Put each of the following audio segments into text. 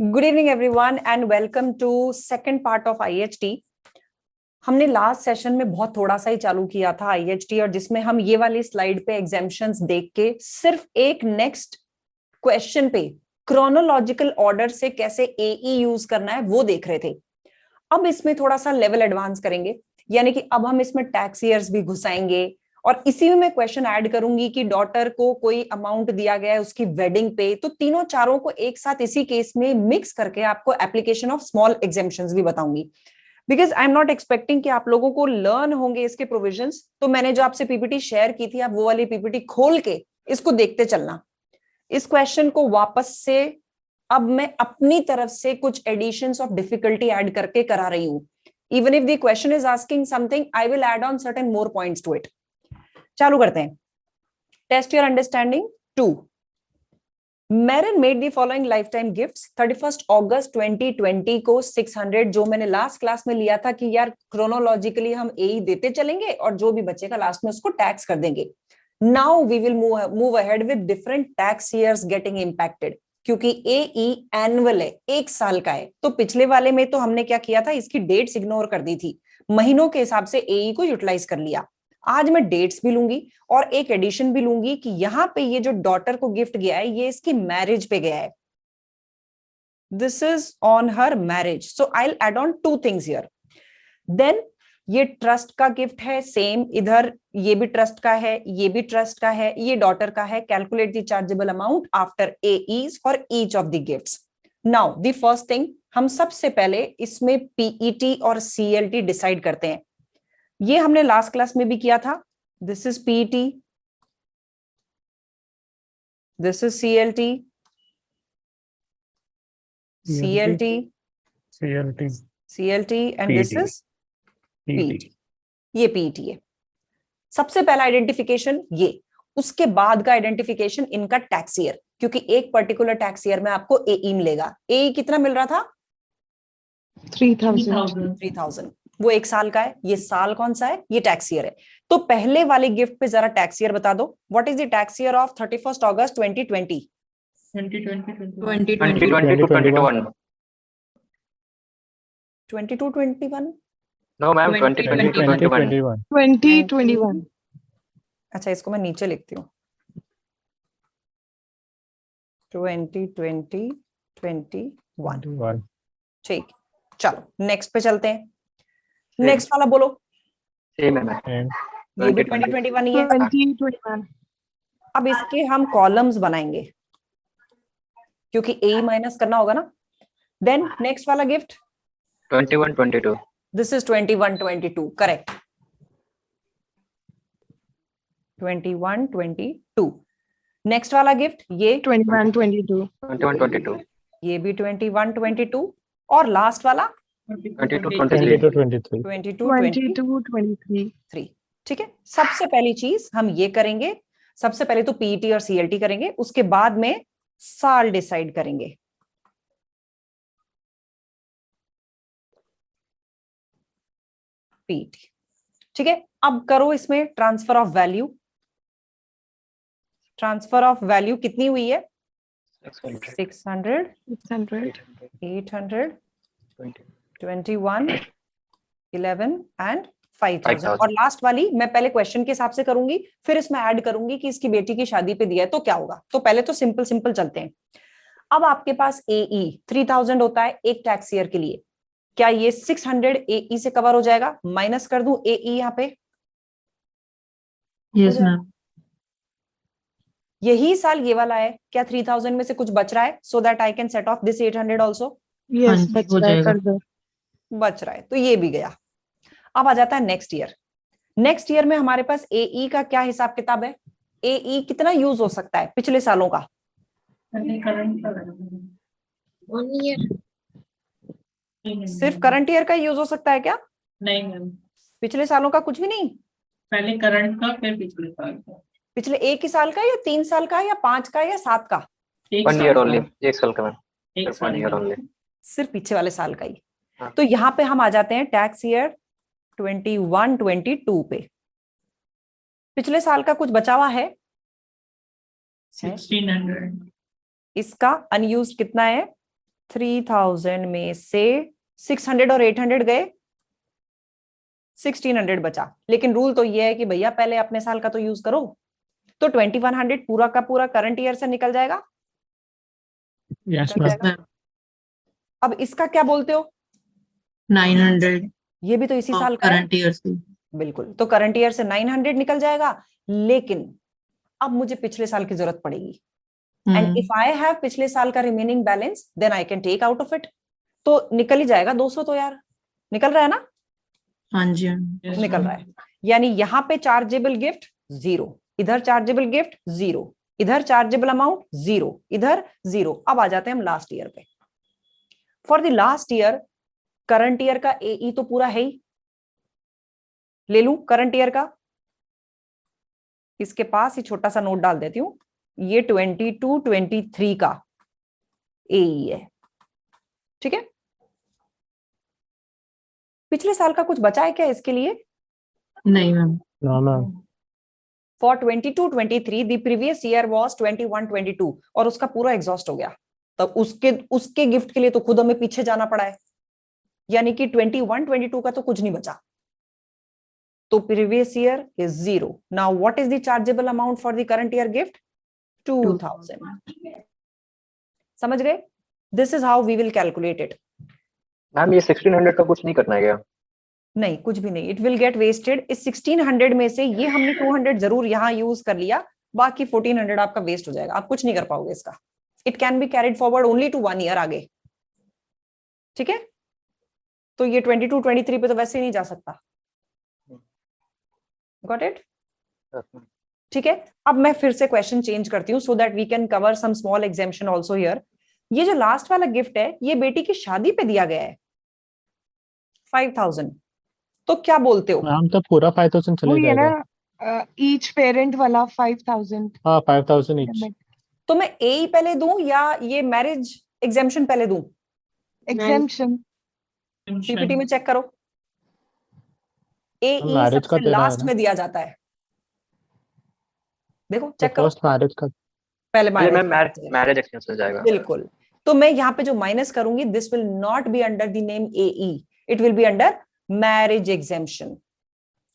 Good evening everyone and welcome to second part of IHT. हमने last session में बहुत थोड़ा सा ही चालू किया था आईएचटी, और जिसमें हम ये वाली स्लाइड पे एग्जाम्पशंस देख के सिर्फ एक नेक्स्ट क्वेश्चन पे क्रोनोलॉजिकल ऑर्डर से कैसे एई यूज करना है वो देख रहे थे। अब इसमें थोड़ा सा लेवल एडवांस करेंगे, यानी कि अब हम इसमें टैक्स ईयर्स भी घुसाएंगे, और इसी में मैं क्वेश्चन ऐड करूंगी कि डॉटर को कोई अमाउंट दिया गया है उसकी वेडिंग पे, तो तीनों चारों को एक साथ इसी केस में मिक्स करके आपको एप्लीकेशन ऑफ स्मॉल एग्जेम्पशंस भी बताऊंगी। Because I am not expecting कि आप लोगों को लर्न होंगे इसके प्रोविजंस, तो मैंने जो आपसे पीपीटी शेयर की थी आप वो वाली पीपीटी खोल के इसको देखते चलना। इस क्वेश्चन को वापस से अब मैं अपनी तरफ से कुछ एडिशंस ऑफ डिफिकल्टी ऐड करके करा रही हूं। Even if the question is asking something, I will add on certain more points to it. चालू करते हैं। Test your understanding 2। Marin made the following life time gifts 31 अगस्त 2020 को 600, जो मैंने लास्ट क्लास में लिया था कि यार क्रोनोलॉजिकली हम ए देते चलेंगे और जो भी बचेगा लास्ट में उसको टैक्स कर देंगे। Now we will move ahead with different tax years getting impacted, क्योंकि एई एनुअल है, एक साल का है। तो पिछले वाले में तो हमने क्या किया था, इसकी डेट्स इग्नोर कर दी थी, महीनों के हिसाब से एई को यूटिलाइज कर लिया। आज मैं डेट्स भी लूंगी और एक एडिशन भी लूंगी कि यहां पे ये जो डॉटर को गिफ्ट गया है ये इसकी मैरिज पे गया है। This is on her marriage, so I will add on 2 things here. Then ये ट्रस्ट का गिफ्ट है, सेम इधर ये भी ट्रस्ट का है, ये भी ट्रस्ट का है, ये डॉटर का है। Calculate the chargeable amount after AEs for each of the gifts. Now the first thing, हम सबसे पहले इसमें पीईटी और सीएलटी डिसाइड करते हैं। ये हमने लास्ट क्लास में भी किया था। This is PET, this is CLT, CLT, CLT, CLT and this PET, is PET. ये पीईटी है। सबसे पहला आइडेंटिफिकेशन ये, उसके बाद का आइडेंटिफिकेशन इनका टैक्स ईयर, क्योंकि एक पर्टिकुलर टैक्स ईयर में आपको एई मिलेगा। एई कितना मिल रहा था? 3000। वो एक साल का है, ये साल कौन सा है? ये टैक्स ईयर है। तो पहले वाले गिफ्ट पे जरा टैक्स ईयर बता दो। What is the tax year of 31 अगस्त 2020? 22-21? No, ma'am, 2020-21. 2021. अच्छा, इसको मैं नीचे लिखती हूँ। 2020-21। ठीक, चलो नेक्स्ट पे चलते हैं। नेक्स्ट वाला बोलो। Same है मैम। ये भी 2021 ही है। 2021. अब इसके हम कॉलम्स बनाएंगे, क्योंकि ए माइनस करना होगा ना। देन नेक्स्ट वाला gift 21-22. This is 21-22, correct. 21-22। Next वाला गिफ्ट ये 21-22. 21-22. ये भी 21-22, और लास्ट वाला 22-23. 22-23. 22-23। ठीक है। सबसे पहली चीज हम ये करेंगे, सबसे पहले तो पीईटी और सीएलटी करेंगे, उसके बाद में साल डिसाइड करेंगे। पीईटी, ठीक है। अब करो इसमें transfer of value. Transfer of value कितनी हुई है? 600, 800, 21, 11 एंड 5000। और लास्ट वाली मैं पहले क्वेश्चन के हिसाब से करूंगी, फिर इसमें ऐड करूंगी कि इसकी बेटी की शादी पे दिया है तो क्या होगा। तो पहले तो सिंपल सिंपल चलते हैं। अब आपके पास एई 3000 होता है एक टैक्स ईयर के लिए। क्या ये 600 एई से कवर हो जाएगा? माइनस कर दूं एई यहाँ पे? Yes ma'am. यही साल ये वाला है, क्या 3000 में से कुछ बच रहा है? So that I can set of this 800 also. Yes, हाँ जी, हो जाएगा। बच रहा है तो ये भी गया। अब आ जाता है नेक्स्ट ईयर। नेक्स्ट ईयर में हमारे पास एई का क्या हिसाब किताब है? एई कितना यूज हो सकता है पिछले सालों का? 1 ईयर। सिर्फ करंट ईयर का यूज हो सकता है क्या? नहीं मैम, पिछले सालों का कुछ भी नहीं? पहले करंट का फिर पिछले साल का। पिछले एक ही साल का या 3 साल का या 5 का या 7 का? एक 1 साल year का। only. एक साल का मैम. एक सिर्फ साल 1 year का। only. सिर्फ पीछे वाले साल का ही। हाँ। तो यहाँ पे हम आ जाते हैं टैक्स ईयर 21-22 पे। पिछले साल का कुछ बचा हुआ है? 1600। इसका अनयूज्ड कितना है? 3000 में से 600 और 800 गए, 1600 बचा। लेकिन रूल तो ये है कि भैया पहले अपने साल का तो यूज करो। तो 2100 पूरा का पूरा करंट ईयर से निकल जाएगा। यस निकल जाएगा। अब इसका क्या बोलते हो? 900 ये भी तो इसी साल का है। करंट ईयर से। बिल्कुल, तो करंट ईयर से 900 निकल जाएगा। लेकिन अब मुझे पिछले साल की जरूरत पड़ेगी, एंड इफ आई हैव पिछले साल का remaining balance then I can take out of it. तो निकल ही जाएगा 200। तो यार निकल रहा है ना? हाँ जी Yes, निकल ma'am. रहा है। यानी यहाँ पे चार्जेबल गिफ्ट 0, इधर चार्जेबल गिफ्ट 0, इधर चार्जेबल अमाउंट 0, इधर 0। अब आ जाते हैं हम लास्ट ईयर पे। For the last year current year का एई तो पूरा है ही, ले लूं करंट ईयर का। इसके पास ही छोटा सा नोट डाल देती हूँ, ये 22-23 का एई है। ठीक है, पिछले साल का कुछ बचा है क्या इसके लिए? नहीं ma'am. No, no. For 22-23 the previous year was 21-22 और उसका पूरा एग्जॉस्ट हो गया। तब उसके गिफ्ट के लिए तो खुद हमें पीछे जाना पड़ा है, यानी कि 21-22 का तो कुछ नहीं बचा। तो previous year is 0। Now what is the chargeable amount for the current year gift? 2000। समझ गए? This is how we will calculate it. Ma'am ये 1600 का कुछ नहीं करना है क्या? नहीं, कुछ भी नहीं, इट विल गेट वेस्टेड। इस 1600 में से ये हमने 200 जरूर यहाँ यूज कर लिया, बाकी 1400 आपका वेस्ट हो जाएगा। आप कुछ नहीं कर पाओगे इसका। It can be carried forward only to 1 year आगे। ठीक है, तो ये 22-23 पे तो वैसे ही नहीं जा सकता। Got it? ठीक है, अब मैं फिर से क्वेश्चन चेंज करती हूँ so that we can cover some small exemption also here. ये जो लास्ट वाला गिफ्ट है ये बेटी की शादी पे दिया गया है 5000। तो क्या बोलते हो? मैम तो पूरा 5000 चले वही है जाएगा। ना, ईच पेरेंट वाला 5000 हाँ 5000 ईच। तो मैं ए पहले दूं या ये मैरिज एग्जेम्पशन पहले दूं? एग्जेम्पशन पीपीटी में चेक करो, ए मैरिज का सबसे दे रहा है लास्ट ना। में दिया जाता है। देखो तो चेक करो, फर्स्ट मैरिज का। पहले मैम marriage। मैरिज एक्सपेंस हो जाएगा। बिल्कुल। तो मैं यहाँ पे जो माइनस करूंगी this will not be under the name AE, it will be under marriage exemption.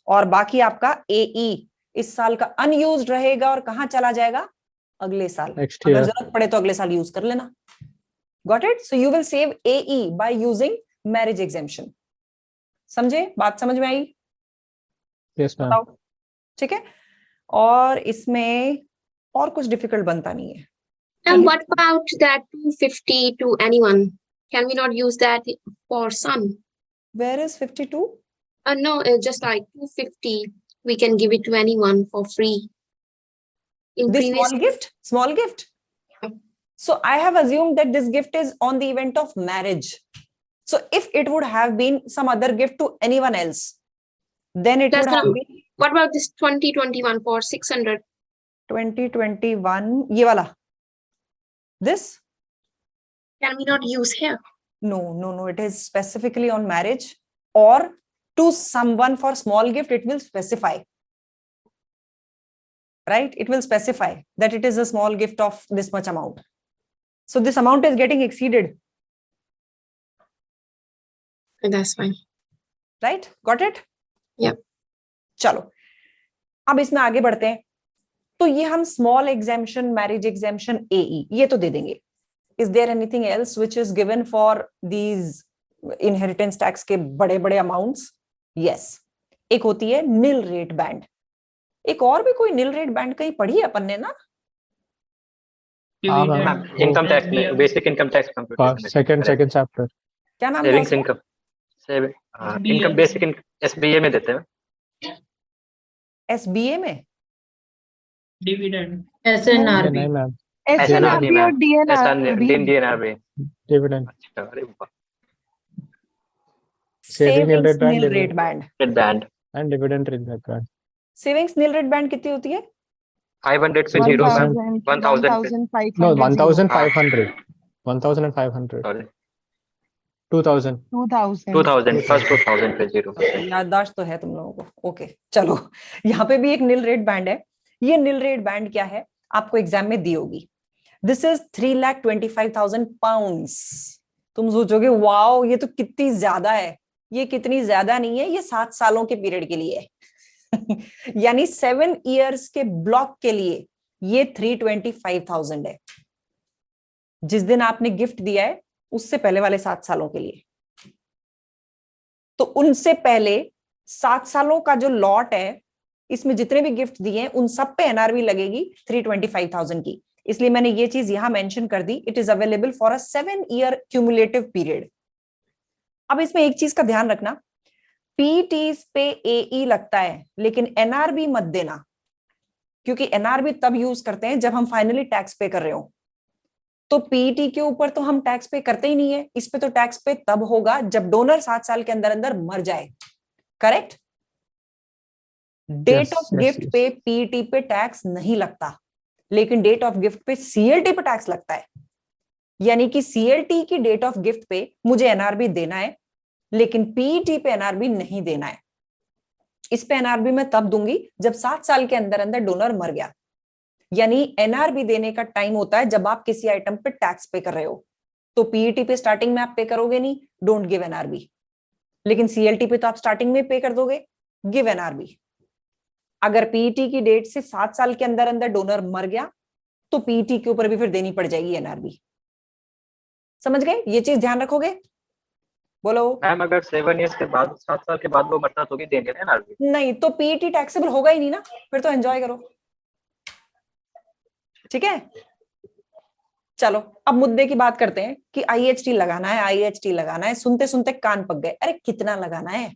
और बाकी आपका एई इस साल का अनयूज्ड रहेगा और कहां चला जाएगा? अगले साल। नेक्स्ट अगर ईयर। जरूरत पड़े तो अगले साल यूज कर लेना। Got it? So you will save AE by using marriage exemption. समझे? बात समझ में आई? Yes ma'am. बताओ। ठीक है, और इसमें और कुछ डिफिकल्ट बनता नहीं है। And what about that 250 to anyone? Can we not use that for son? Where is 52? No, just like 250, we can give it to anyone for free. In This previous, small gift? Small gift. So I have assumed that this gift is on the event of marriage. So if it would have been some other gift to anyone else, then it That's would have not- been what about this 2021 for 600? 2021, ये वाला, this? Can we not use here? No, it is specifically on marriage or to someone for small gift. It will specify, right? It will specify that it is a small gift of this much amount. So this amount is getting exceeded, That's fine. right? Got it? Yep. चलो अब इसमें आगे बढ़ते हैं। तो ये हम small exemption, marriage exemption, uh ये तो दे देंगे। Is there anything else which is given for these inheritance tax के बड़े बड़े अमाउंट्स? यस, एक होती है निल रेट बैंड। एक और भी कोई निल रेट बैंड कहीं पढ़ी है अपन ने ना? हाँ, मैम इनकम टैक्स में basic income tax computation second chapter. क्या नाम था सेविंग्स उसका? इनकम इनकम बेसिक एसबीए में देते हैं। एसबीए में? डिविडेंड। SNRB। नहीं मैम, SNRB और DNRB। डीएनआरबी। डिविडेंड। अच्छा, अरे वाह। Saving nil rate band, nil rate band. Rate band and dividend rate band. Savings nil rate band कितनी होती है? 500 से 0 मैम 1000 नो 1500 1500 1500 सॉरी 2000 2000 फर्स्ट 2000 पे 0%। याददाश्त तो है तुम लोगों को। ओके चलो, यहाँ पे भी एक निल रेट बैंड है। ये निल रेट बैंड क्या है आपको एग्जाम में दी होगी। This is 3,25,000 pounds. तुम सोचोगे वाओ ये तो कितनी ज्यादा है, ये कितनी ज्यादा नहीं है, ये 7 सालों के पीरियड के लिए है यानी 7 इयर्स के ब्लॉक के लिए ये 325,000 है। जिस दिन आपने गिफ्ट दिया है उससे पहले वाले 7 सालों के लिए, तो उनसे पहले 7 सालों का जो लॉट है इसमें जितने भी गिफ्ट दिए हैं उन सब पे एनआरवी लगेगी 325,000 की। इसलिए मैंने ये चीज यहां मेंशन कर दी, it is available for a 7 year cumulative period. अब इसमें एक चीज का ध्यान रखना, पीटीज पे एई लगता है लेकिन एनआरबी मत देना, क्योंकि एनआरबी तब यूज करते हैं जब हम फाइनली टैक्स पे कर रहे हो। तो पीटी के ऊपर तो हम टैक्स पे करते ही नहीं है, इस पे तो टैक्स पे तब होगा जब डोनर 7 साल के अंदर अंदर मर जाए। करेक्ट? डेट ऑफ गिफ्ट पे पीटी पे टैक्स नहीं लगता, लेकिन डेट ऑफ गिफ्ट पे सीएलटी पे टैक्स लगता है। यानी कि सीएलटी की डेट ऑफ गिफ्ट पे मुझे एनआरबी देना है, लेकिन पीटी पे एनआरबी नहीं देना है। इस पे एनआरबी मैं तब दूंगी जब 7 साल के अंदर अंदर डोनर मर गया। यानी एनआरबी देने का टाइम होता है जब आप किसी आइटम पे टैक्स पे कर रहे हो। तो पीईटी पे स्टार्टिंग में आप पे करोगे नहीं, डोंट गिव एनआरबी। लेकिन सीएलटी पे तो आप स्टार्टिंग में पे कर दोगे, गिव एनआरबी। अगर पीईटी की डेट से 7 साल के अंदर अंदर डोनर मर गया तो पीईटी के ऊपर भी फिर देनी पड़ जाएगी एनआरबी। समझ गए? ये चीज ध्यान रखोगे? बोलो। मैम अगर 7 इयर्स के बाद 7 साल के बाद वो मरता तो भी देंगे ना एनआरबी? नहीं तो पीईटी टैक्सेबल होगा ही नहीं ना, फिर तो एंजॉय करो। ठीक है, चलो अब मुद्दे की बात करते हैं कि आईएचटी लगाना है, आईएचटी लगाना है। सुनते सुनते कान पक गए, अरे कितना लगाना है?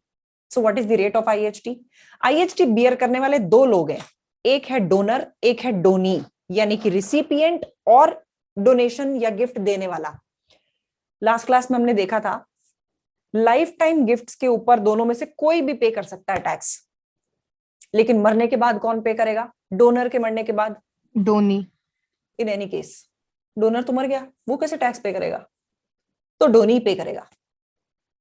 So what is the rate of IHT? IHT bear करने वाले 2 लोग हैं, एक है डोनर, एक है डोनी, यानी कि रिसिपिएंट और डोनेशन या गिफ्ट देने वाला। लास्ट क्लास में हमने देखा था लाइफ टाइम गिफ्ट्स के ऊपर दोनों में से कोई भी पे कर सकता है टैक्स, लेकिन मरने के बाद कौन पे करेगा? डोनर के मरने के बाद donee. In any case donor तो मर गया, वो कैसे टैक्स पे करेगा? तो डोनी पे करेगा।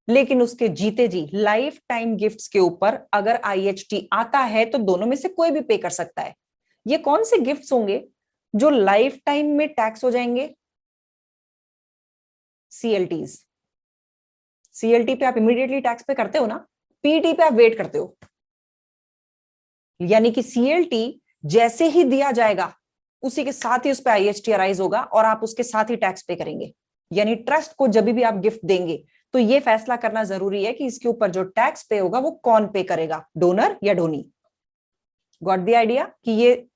लेकिन उसके जीते जी लाइफ टाइम गिफ्ट्स के ऊपर अगर आईएचटी आता है तो दोनों में से कोई भी पे कर सकता है। ये कौन से गिफ्ट्स होंगे जो लाइफ टाइम में टैक्स हो जाएंगे? सीएलटीज। सीएलटी पे आप इमीडिएटली टैक्स पे करते हो ना, पीटी पे आप वेट करते हो। यानी कि सीएलटी जैसे ही दिया जाएगा उसी के साथ ही उस पर आईएचटी अराइज होगा और आप उसके साथ ही टैक्स पे करेंगे। यानी ट्रस्ट को जब भी आप गिफ्ट देंगे तो ये फैसला करना जरूरी है कि इसके ऊपर जो टैक्स पे होगा वो कौन पे करेगा, डोनर या डोनी। गॉट द आइडिया कि ये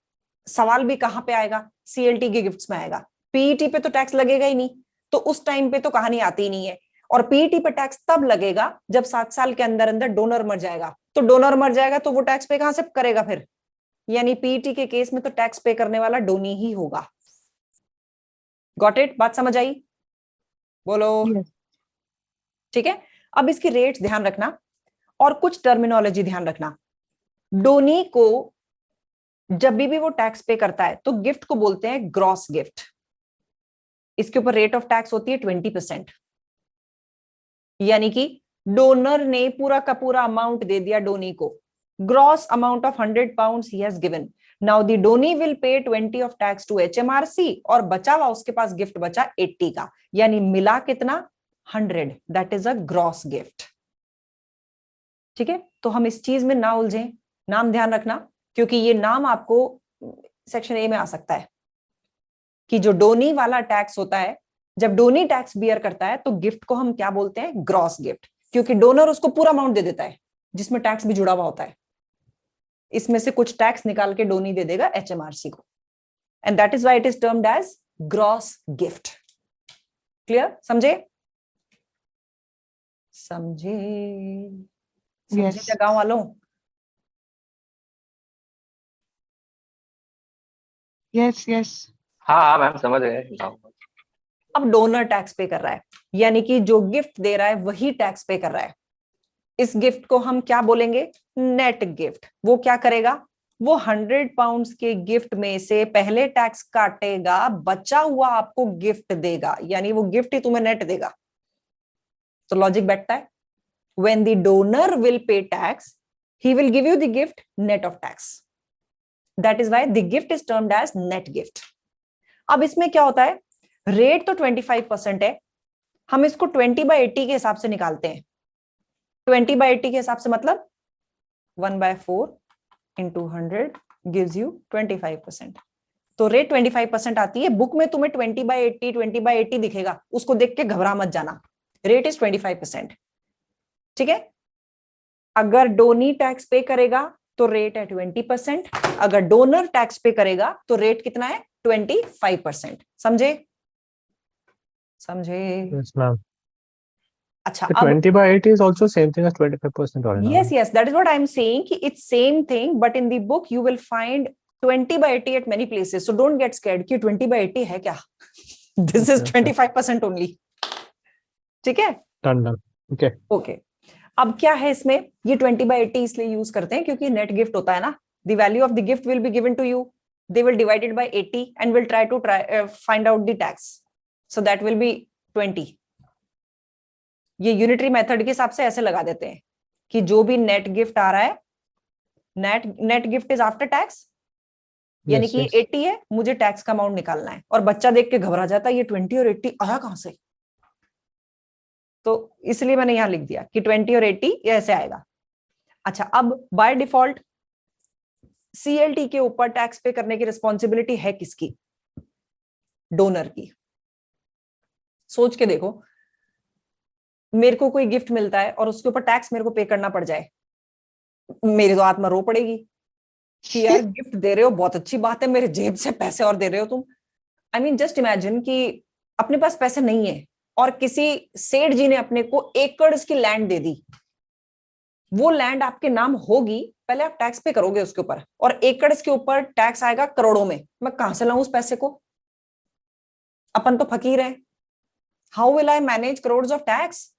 सवाल भी कहां पे आएगा? सीएलटी के गिफ्ट्स में आएगा। पीईटी पे तो टैक्स लगेगा ही नहीं, तो उस टाइम पे तो कहानी आती ही नहीं है। और पीईटी पे टैक्स तब लगेगा जब 7 साल के अंदर अंदर डोनर मर जाएगा। तो डोनर मर जाएगा तो वो टैक्स पे कहां से करेगा फिर? यानी पीईटी के केस में तो टैक्स पे करने वाला डोनी ही होगा। Got it? बात समझ आई? बोलो। Yes. ठीक है, अब इसकी रेट्स ध्यान रखना और कुछ टर्मिनोलॉजी ध्यान रखना। डोनी को जब भी वो टैक्स पे करता है तो गिफ्ट को बोलते हैं ग्रॉस गिफ्ट। इसके ऊपर रेट ऑफ टैक्स होती है 20%। यानी कि डोनर ने पूरा का पूरा अमाउंट दे दिया डोनी को, gross amount of 100 pounds he has given. Now the Downey will pay 20 of tax to एचएमआरसी और बचा हुआ उसके पास गिफ्ट बचा 80 का, यानी मिला कितना? 100। That is a gross gift. ठीक है, तो हम इस चीज में ना उलझें, नाम ध्यान रखना, क्योंकि ये नाम आपको सेक्शन ए में आ सकता है कि जो डोनी वाला टैक्स होता है, जब डोनी टैक्स बियर करता है तो गिफ्ट को हम क्या बोलते हैं? ग्रॉस गिफ्ट, क्योंकि डोनर उसको पूरा अमाउंट दे देता है जिसमें टैक्स भी जुड़ा हुआ होता है। इसमें से कुछ टैक्स निकाल के डोनी दे देगा एचएमआरसी को, and that is why it is termed as gross gift. Clear? समझे? समझे? समझे क्या गांव वालों? Yes, yes. हाँ मैम समझ गए। अब डोनर टैक्स पे कर रहा है, यानी कि जो गिफ्ट दे रहा है वही टैक्स पे कर रहा है। इस गिफ्ट को हम क्या बोलेंगे? Net gift. वो क्या करेगा? वो 100 पाउंड्स के गिफ्ट में से पहले टैक्स काटेगा, बचा हुआ आपको गिफ्ट देगा, यानी वो गिफ्ट ही तुम्हें नेट देगा। तो लॉजिक बैठता है, when the donor will pay tax he will give you the gift net of tax. That is why the gift is termed as net gift. अब इसमें क्या होता है? रेट तो 25% है, हम इसको 20/80 के हिसाब से निकालते हैं। 20/80 के हिसाब से मतलब 1/4 into 100 gives you 25%। तो रेट 25% आती है। बुक में तुम्हें 20/80 दिखेगा, उसको देख के घबरा मत जाना। Rate is 25%। ठीक है। अगर डोनी टैक्स पे करेगा तो रेट है 20%, अगर डोनर टैक्स पे करेगा तो रेट कितना है? 25%। समझे? समझे? Yes, ma'am. अच्छा, The अब 20/80 is also same thing as 25% or not? yes, that is what I'm saying कि it's same thing, but in the book you will find 20/80 at many places, so don't get scared कि 20/80 है क्या? This is Okay, okay. 25% only। ठीक है। Done, done. Okay. Okay. अब क्या है इसमें, ये 20/80 इसलिए यूज करते हैं क्योंकि नेट गिफ्ट होता है ना। The value of the gift will be given to you, they will divide it by 80 and will try to find out the tax, so that will be 20। ये यूनिटरी मेथड के हिसाब से ऐसे लगा देते हैं कि जो भी नेट गिफ्ट आ रहा है, net gift is after tax, यानी Yes, कि yes. 80 है, मुझे टैक्स का अमाउंट निकालना है। और बच्चा देख के घबरा जाता है, ये 20 और 80 आया कहां से? तो इसलिए मैंने यहां लिख दिया कि 20 और 80 ये ऐसे आएगा। अच्छा, अब बाय डिफॉल्ट सीएलटी के ऊपर टैक्स पे करने की रिस्पॉन्सिबिलिटी है किसकी? डोनर की। सोच के देखो, मेरे को कोई गिफ्ट मिलता है और उसके ऊपर टैक्स मेरे को पे करना पड़ जाए, मेरी तो आत्मा रो पड़ेगी कि यार गिफ्ट दे रहे हो, बहुत अच्छी बात है, मेरे जेब से पैसे और दे रहे हो तुम। आई मीन जस्ट इमेजिन कि अपने पास पैसे नहीं है और किसी सेठ जी ने अपने को एकड़ की लैंड दे दी। वो लैंड आपके नाम होगी, पहले आप टैक्स पे करोगे उसके ऊपर, और एकड़ के ऊपर टैक्स आएगा करोड़ों में। मैं कहां से लाऊं उस पैसे को? अपन तो फकीर हैं। How will I manage crore of tax?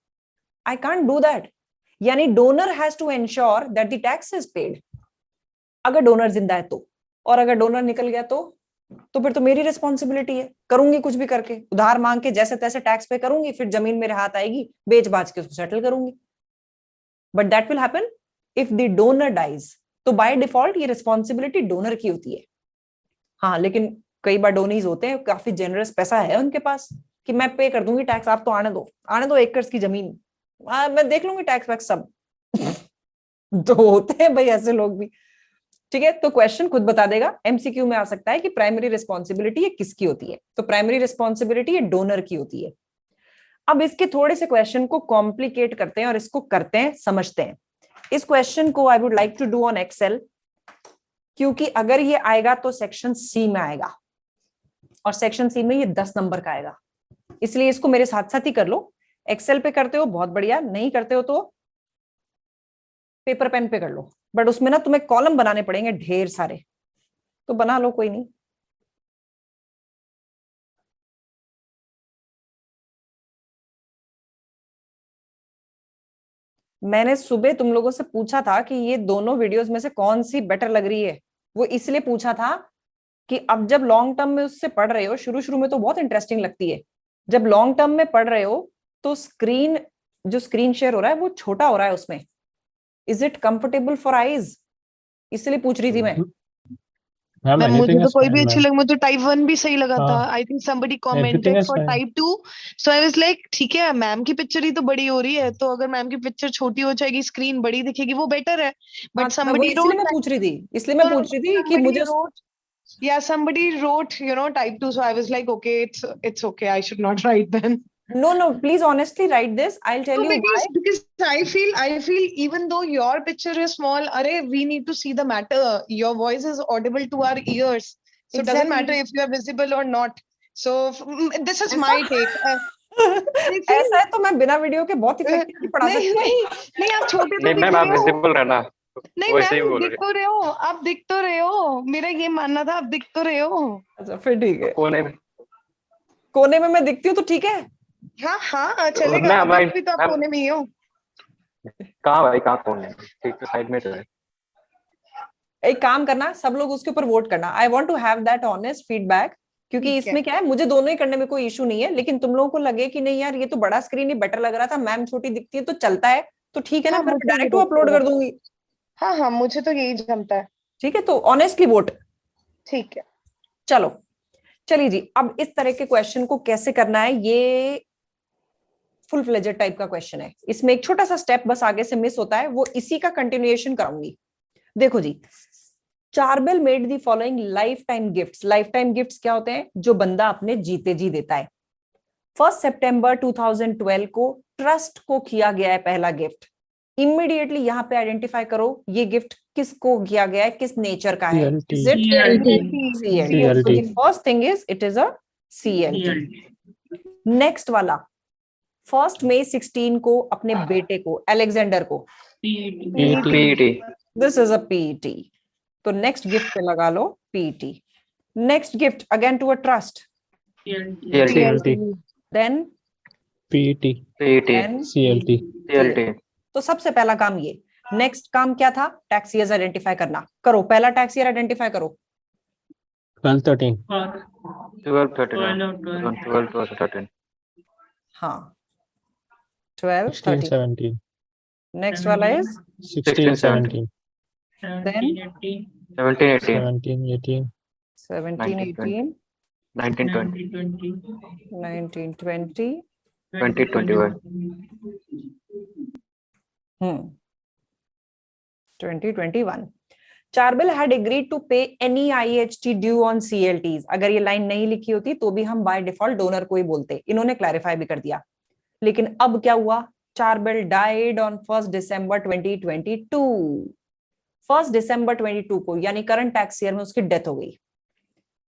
I can't do that. यानी donor has to ensure that the tax is paid, अगर डोनर जिंदा है तो। और अगर डोनर निकल गया तो फिर तो मेरी रिस्पॉन्सिबिलिटी है, करूंगी कुछ भी करके, उधार मांग के जैसे तैसे टैक्स पे करूंगी, फिर जमीन मेरे हाथ आएगी, बेच बाच के उसको सेटल करूंगी। But that will happen if the donor dies. तो बाय डिफॉल्ट ये रिस्पॉन्सिबिलिटी डोनर की होती है। हाँ, लेकिन कई बार डोनीज होते हैं, काफी जेनरस पैसा है उनके पास कि मैं पे कर दूंगी टैक्स, आप तो आने दो एकड़ की जमीन, मैं देख लूंगी टैक्स वैक्स सब। तो होते हैं भाई ऐसे लोग भी। ठीक है, तो क्वेश्चन खुद बता देगा, एमसीक्यू में आ सकता है कि प्राइमरी रिस्पॉन्सिबिलिटी ये किसकी होती है। तो प्राइमरी रिस्पॉन्सिबिलिटी ये डोनर की होती है। अब इसके थोड़े से क्वेश्चन को कॉम्प्लिकेट करते हैं और इसको करते हैं, समझते हैं। इस क्वेश्चन को I would like to do on Excel, क्योंकि अगर ये आएगा तो सेक्शन सी में आएगा, और सेक्शन सी में ये 10 नंबर का आएगा। इसलिए इसको मेरे साथ साथ ही कर लो। एक्सेल पे करते हो बहुत बढ़िया, नहीं करते हो तो पेपर पेन पे कर लो, बट उसमें ना तुम्हें कॉलम बनाने पड़ेंगे ढेर सारे, तो बना लो, कोई नहीं। मैंने सुबह तुम लोगों से पूछा था कि ये दोनों वीडियोस में से कौन सी बेटर लग रही है। वो इसलिए पूछा था कि अब जब लॉन्ग टर्म में उससे पढ़ रहे हो, शुरू शुरू में तो बहुत इंटरेस्टिंग लगती है, जब लॉन्ग टर्म में पढ़ रहे हो तो जो स्क्रीन शेयर हो रहा है वो छोटा हो रहा है उसमें। Is it comfortable for eyes? इसलिए पूछ रही थी मैं। Ma'am, मैम मुझे anything तो is कोई fine, भी अच्छी ma'am. लग, मुझे तो टाइप 1 भी सही लगा था। हाँ, I think somebody everything commented is for fine. type 2, so I was like ठीक है, मैम की पिक्चर ही तो बड़ी हो रही है, तो अगर मैम की पिक्चर छोटी हो जाएगी, स्क्रीन बड़ी दिखेगी, वो बेटर है। हाँ, बट तो मैं somebody इसलिए wrote मैं पूछ रही थी, इसलिए मैं पूछ रही थी कि somebody मुझे wrote yeah, somebody wrote, type 2, so I was like, okay, it's okay, I should not write then. no, please honestly write this. I'll tell No, you why. because I feel even though your picture is small, we need to see the matter. Your voice is audible to our ears, so it doesn't matter Exactly. if you are visible or not. So this is ऐसा my take. ऐसा है तो मैं बिना video के बहुत effectively पढ़ा नहीं सकती हूँ। नहीं नहीं, आप छोटे तो नहीं दिख मैम, आप रहे हो। विजिबल रहना, नहीं वैसे ही मैम, बोल दिख रहे तो रहे हो, आप दिख तो रहे हो, मेरा ये मानना था, आप दिख तो रहे हो। अच्छा फिर ठीक है, कोने में। कोने में मैं दिखती हूँ तो ठीक है। हाँ हाँ चलेगा, मैम अभी भी तो आप मैम, कोने में ही हो। कहाँ भाई, कहाँ कोने में? ठीक है, साइड में तो है। एक काम करना, सब लोग उसके ऊपर वोट करना। I want to have that honest feedback, क्योंकि ठीक है। इसमें क्या है, मुझे दोनों ही करने में कोई इशू नहीं है, लेकिन तुम लोगों को लगे कि नहीं यार ये तो बड़ा स्क्रीन ही बेटर लग रहा था, मैम छोटी दिखती है तो चलता है, तो ठीक है ना, हाँ, फिर मुझे ये डायरेक्ट बेटर अपलोड लगा। कर दूंगी। हाँ हाँ, मुझे तो यही जमता है। ठीक है, तो ऑनेस्टली वोट। ठीक है। चलो चलिए जी, अब इस तरह के क्वेश्चन को कैसे करना है, ये फुल फ्लेजेड टाइप का क्वेश्चन है। इसमें एक छोटा सा स्टेप बस आगे से मिस होता है, वो इसी का कंटिन्यूएशन कराऊंगी। देखो जी, Charbel made the following life time gifts. Life time gifts क्या होते हैं? जो बंदा अपने जीते जी देता है। 1 सितंबर 2012 को ट्रस्ट को किया गया है पहला गिफ्ट। इमीडिएटली यहां पे आइडेंटिफाई करो ये गिफ्ट किसको किया गया है, किस नेचर का है। CLT. Is it CLT? So the first thing is it is a CLT. Next वाला 1 मई 16 को अपने बेटे को अलेक्जेंडर को, PET. This is a PET। तो नेक्स्ट गिफ्ट पे लगा लो PET। Next gift again to a trust, CLT. Then PET. PET. Then CLT. CLT. तो सबसे पहला काम ये। नेक्स्ट काम क्या था? टैक्स ईयर्स आइडेंटिफाई करना। करो, पहला टैक्स ईयर आइडेंटिफाई करो। 12-13. 12-13. हाँ 12 13। 16-17. नेक्स्ट वाला is 16-17. then 17-18. 17-18. 17 18 19-20. 19 20 20-21. 2021। चारबेल had agreed to pay any IHT due on CLTs। अगर ये लाइन नहीं लिखी होती तो भी हम बाय डिफॉल्ट डोनर को ही बोलते। इन्होंने क्लैरिफाई भी कर दिया। लेकिन अब क्या हुआ? चारबेल डाइड ऑन 1 दिसंबर 2022। 1 दिसंबर 22 को यानी करंट टैक्स ईयर में उसकी डेथ हो गई।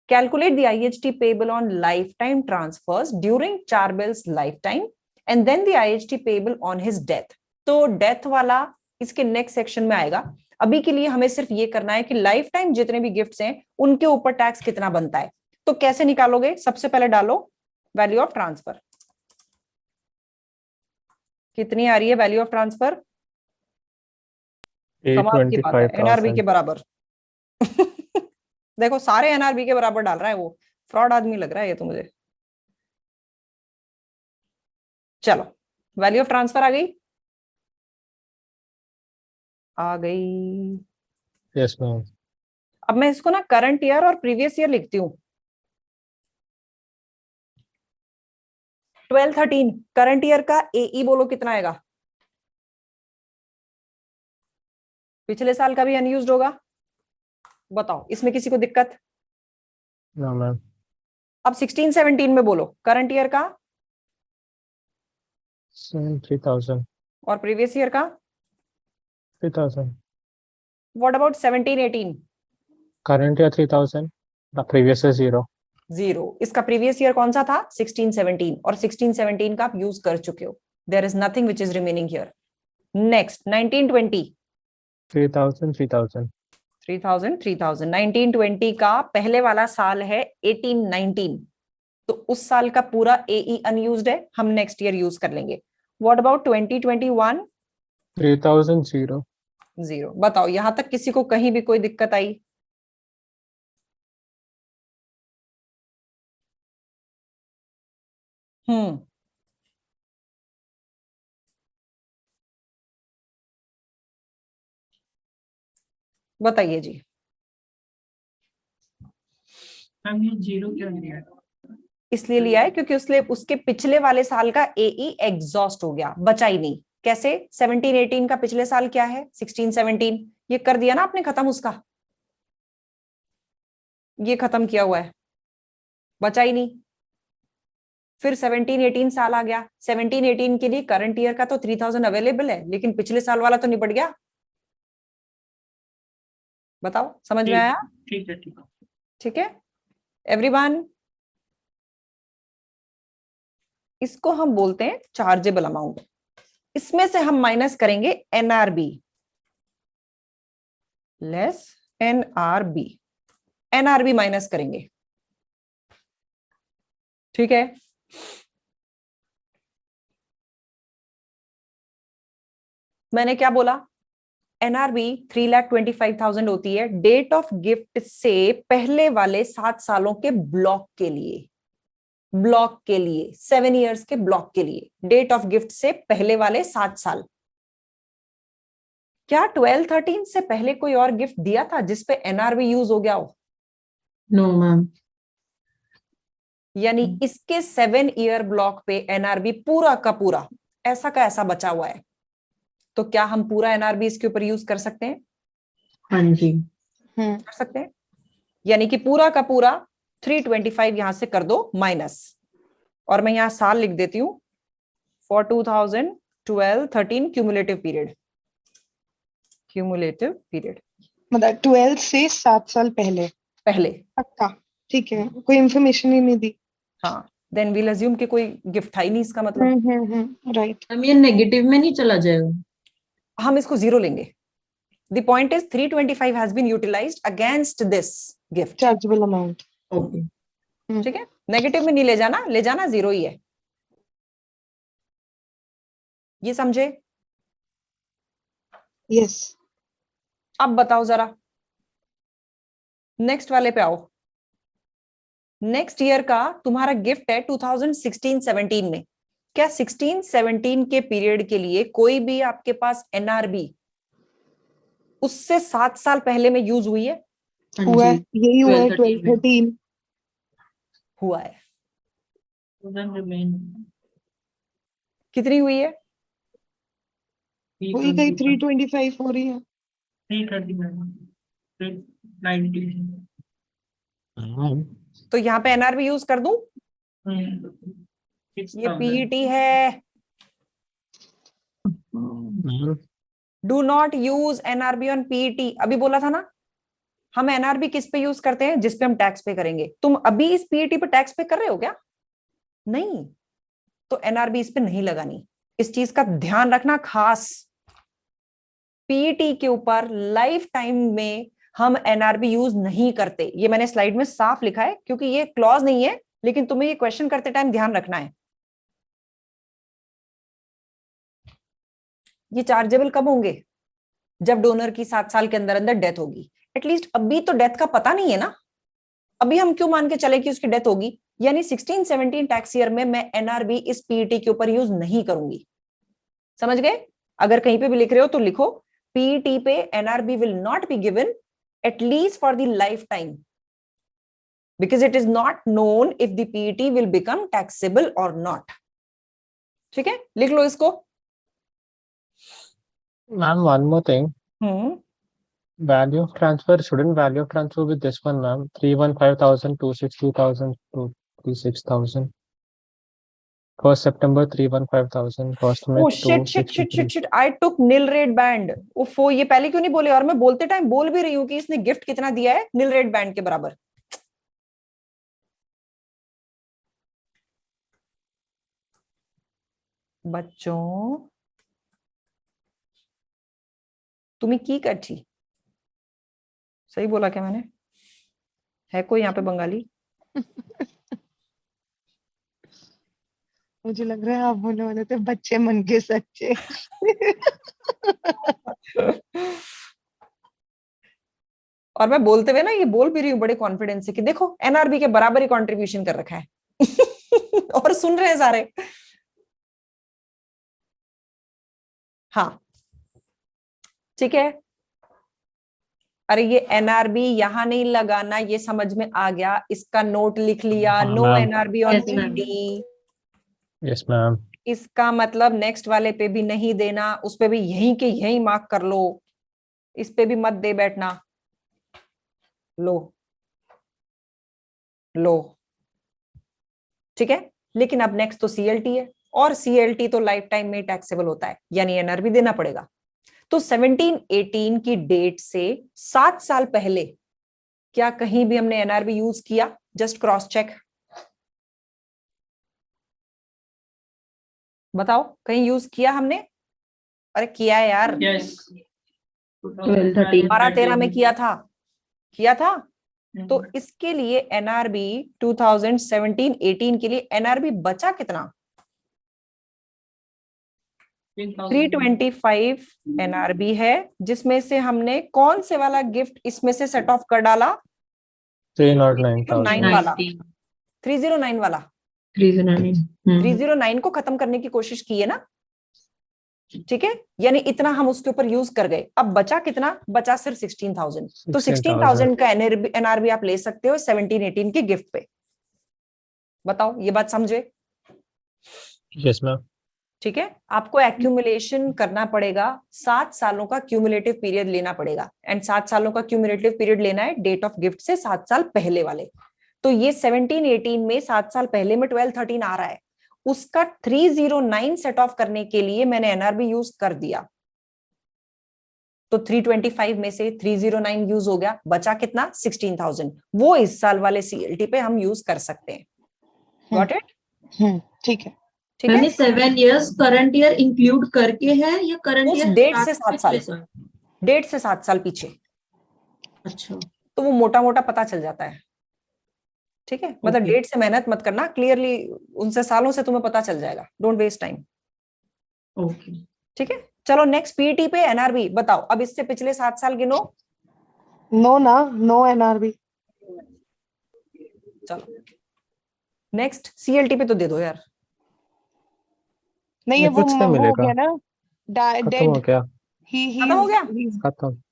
Calculate the IHT payable on life time transfers during Charbel's lifetime and then the IHT payable on his death. तो डेथ वाला इसके नेक्स्ट सेक्शन में आएगा। अभी के लिए हमें सिर्फ ये करना है कि लाइफ टाइम जितने भी गिफ्ट्स हैं उनके ऊपर टैक्स कितना बनता है। तो कैसे निकालोगे? सबसे पहले डालो वैल्यू ऑफ ट्रांसफर। कितनी आ रही है वैल्यू ऑफ ट्रांसफर? कमाल की बात है, NRV के 825,000. बराबर। देखो सारे NRV के बराबर डाल रहा है वो। फ्रॉड आदमी लग रहा है ये तो मुझे। चलो वैल्यू ऑफ ट्रांसफर आ गई। आ गई। Yes, ma'am. अब मैं इसको ना करंट ईयर और प्रीवियस ईयर लिखती हूँ। 12-13 करंट ईयर का AE बोलो कितना आएगा? पिछले साल का भी अनयूज्ड होगा। बताओ इसमें किसी को दिक्कत? No, ma'am. अब 16-17 में बोलो करंट ईयर का 3,000. और प्रीवियस ईयर का। 3,000. What about 17-18? Current year 3,000. The previous is 0. 0। इसका प्रीवियस ईयर कौन सा था? 16-17 और 16-17 का आप यूज कर चुके हो। There is nothing which is remaining here. Next 19-20 3,000. 3,000. 3,000 3,000। 19-20 का पहले वाला साल है 18-19, तो उस साल का पूरा AE अनयूज्ड है, हम नेक्स्ट ईयर यूज कर लेंगे। What about 2021? 3,000. 0. 0। बताओ यहां तक किसी को कहीं भी कोई दिक्कत आई? बताइए जी। हम ये 0 क्यों लिया? इसलिए लिया है क्योंकि उसके पिछले वाले साल का AE एग्जॉस्ट हो गया, बचा ही नहीं। कैसे? 17-18 का पिछले साल क्या है? 16-17। ये कर दिया ना आपने खत्म, उसका ये खत्म किया हुआ है, बचा ही नहीं। फिर 17-18 साल आ गया। 17-18 के लिए करंट ईयर का तो 3,000 अवेलेबल है, लेकिन पिछले साल वाला तो निपट गया। बताओ समझ में आया? ठीक है, ठीक है। ठीक है एवरीवन। इसको हम बोलते हैं चार्जेबल अमाउंट। इसमें से हम माइनस करेंगे NRB less NRB। NRB minus करेंगे, ठीक है। मैंने क्या बोला? NRB 3,25,000 होती है डेट ऑफ गिफ्ट से पहले वाले 7 सालों के ब्लॉक के लिए। ब्लॉक के लिए 7 इयर्स के ब्लॉक के लिए डेट ऑफ गिफ्ट से पहले वाले 7 साल। क्या 12-13 से पहले कोई और गिफ्ट दिया था जिसपे NRB यूज हो गया हो? No, ma'am. यानी इसके 7 ईयर ब्लॉक पे एनआरबी पूरा का पूरा ऐसा का ऐसा बचा हुआ है, तो क्या हम पूरा एनआरबी इसके ऊपर यूज कर सकते हैं? हाँ जी। कर सकते हैं। यानी कि पूरा का पूरा 325 यहां से कर दो माइनस, और मैं यहां साल लिख देती हूं for 2012-13 cumulative period. Cumulative period मतलब 12 से 7 साल पहले पहले। पक्का, ठीक है, कोई इंफॉर्मेशन ही नहीं दी। हाँ, देन वील अज्यूम कि कोई गिफ्ट था ही नहीं इसका मतलब। राइट। हम ये नेगेटिव में नहीं चला जाएगा? हम इसको जीरो लेंगे। The point is 325 has been utilized against this gift. Chargeable amount. Okay. ठीक है, नेगेटिव में नहीं ले जाना, ले जाना जीरो ही है, ये समझे? यस। अब बताओ जरा, नेक्स्ट वाले पे आओ। नेक्स्ट ईयर का तुम्हारा गिफ्ट है 2016-17 में। क्या 16-17 के पीरियड के लिए कोई भी आपके पास एनआरबी उससे 7 साल पहले में यूज हुई है? हाँ हुआ है, जी। यही हुआ है 12-13 में। 12-13। हुआ है। रिमेन कितनी हुई है? वही कहीं 325 हो रही है। 339 तो यहाँ पे एनआरबी यूज कर दूं? ये पीईटी है। Do not use NRB on PET. अभी बोला था ना, हम एनआरबी किस पे यूज करते हैं? जिस पे हम टैक्स पे करेंगे। तुम अभी इस पीईटी पे टैक्स पे कर रहे हो क्या? नहीं, तो एनआरबी इस पे नहीं लगानी। इस चीज का ध्यान रखना खास। पीईटी के ऊपर लाइफ टाइम में हम एनआरबी यूज नहीं करते। ये मैंने स्लाइड में साफ लिखा है, क्योंकि ये क्लॉज नहीं है, लेकिन तुम्हें ये क्वेश्चन करते टाइम ध्यान रखना है। ये चार्जेबल कब होंगे? जब डोनर की 7 साल के अंदर अंदर डेथ होगी। एटलीस्ट अभी तो डेथ का पता नहीं है ना, अभी हम क्यों मान के चले कि उसकी डेथ होगी? यानी 16-17 टैक्स ईयर में मैं एनआरबी इस पीईटी के ऊपर यूज नहीं करूंगी। समझ गए? अगर कहीं पे भी लिख रहे हो तो लिखो, पीईटी पे NRB will not be given at least for the life time, because it is not known if the PET will become taxable और नॉट। ठीक है, लिख लो इसको। Ma'am, one more thing. Hmm, Value of transfer, shouldn't value of transfer with this one, ma'am? 315,000, 260,000, 236,000. 1st September 315,000, cost में oh shit shit shit shit 263. shit, I took nil rate band। उफो, ये पहले क्यों नहीं बोले? और मैं बोलते टाइम बोल भी रही हूँ कि इसने गिफ्ट कितना दिया है, nil rate band के बराबर। बच्चों तुम्हें की करची? सही बोला क्या मैंने? है कोई यहाँ पे बंगाली? मुझे लग रहा है आप बोलने वाले थे बच्चे मन के सच्चे। और मैं बोलते हुए ना ये बोल भी रही हूँ बड़े कॉन्फिडेंस से कि देखो एनआरबी के बराबर ही कंट्रीब्यूशन कर रखा है। और सुन रहे हैं सारे। हाँ ठीक है। अरे ये एनआरबी यहां नहीं लगाना, ये समझ में आ गया। इसका नोट लिख लिया, हाँ, no ma'am. NRB on Yes, ma'am. PET. Yes, ma'am. इसका मतलब नेक्स्ट वाले पे भी नहीं देना, उस पे भी यहीं के यहीं मार्क कर लो, इस पे भी मत दे बैठना। लो लो, ठीक है। लेकिन अब नेक्स्ट तो सीएलटी है, और सीएलटी तो लाइफ टाइम में टैक्सेबल होता है, यानी एनआरबी देना पड़ेगा। तो 17-18 की डेट से 7 साल पहले क्या कहीं भी हमने एनआरबी यूज किया? जस्ट क्रॉस चेक, बताओ कहीं यूज किया हमने? अरे किया है यार, यस 12-13 12-13 में किया था तो इसके लिए एनआरबी 2017-18 के लिए एनआरबी बचा कितना? 325 एनआरबी है, जिसमें से हमने कौन से वाला गिफ्ट इसमें से सेट ऑफ कर डाला? 309,000. 9 वाला, 309 वाला। 309। 309 को खत्म करने की कोशिश की है ना, ठीक है। यानी इतना हम उसके ऊपर यूज कर गए। अब बचा कितना? बचा सिर्फ 16,000। तो 16,000 का एनआरबी आप ले सकते हो 17-18 के गिफ्ट पे। बताओ, ये बात समझे? Yes, ma'am. ठीक है, आपको एक्यूमुलेशन करना पड़ेगा, 7 सालों का क्यूमुलेटिव पीरियड लेना पड़ेगा, एंड 7 सालों का क्यूमुलेटिव पीरियड लेना है डेट ऑफ गिफ्ट से 7 साल पहले वाले। तो ये 17-18 में 7 साल पहले में 12-13 आ रहा है, उसका 309 सेट ऑफ करने के लिए मैंने एनआरबी यूज कर दिया। तो 325 में से 309 यूज हो गया, बचा कितना? 16,000। वो इस साल वाले सीएलटी पे हम यूज कर सकते हैं। Got it? ठीक है। ठीक है, यानी 7 years करंट ईयर इंक्लूड करके है या करंट उस ईयर डेट से 7 साल, डेट से 7 साल पीछे, अच्छा तो वो मोटा मोटा पता चल जाता है। ठीक है, मतलब Okay. डेट से मेहनत मत करना, क्लियरली उनसे सालों से तुम्हें पता चल जाएगा, डोंट वेस्ट टाइम। ओके ठीक है, चलो नेक्स्ट पीटी पे एनआरबी बताओ। अब इससे पिछले 7 साल गिनो। नो ना, नो एनआरबी। चलो नेक्स्ट सीएलटी पे तो दे दो यार। नहीं ये वो कुछ नहीं हो मिलेगा। गया ना, खत्म हो गया। खत्म हो गया?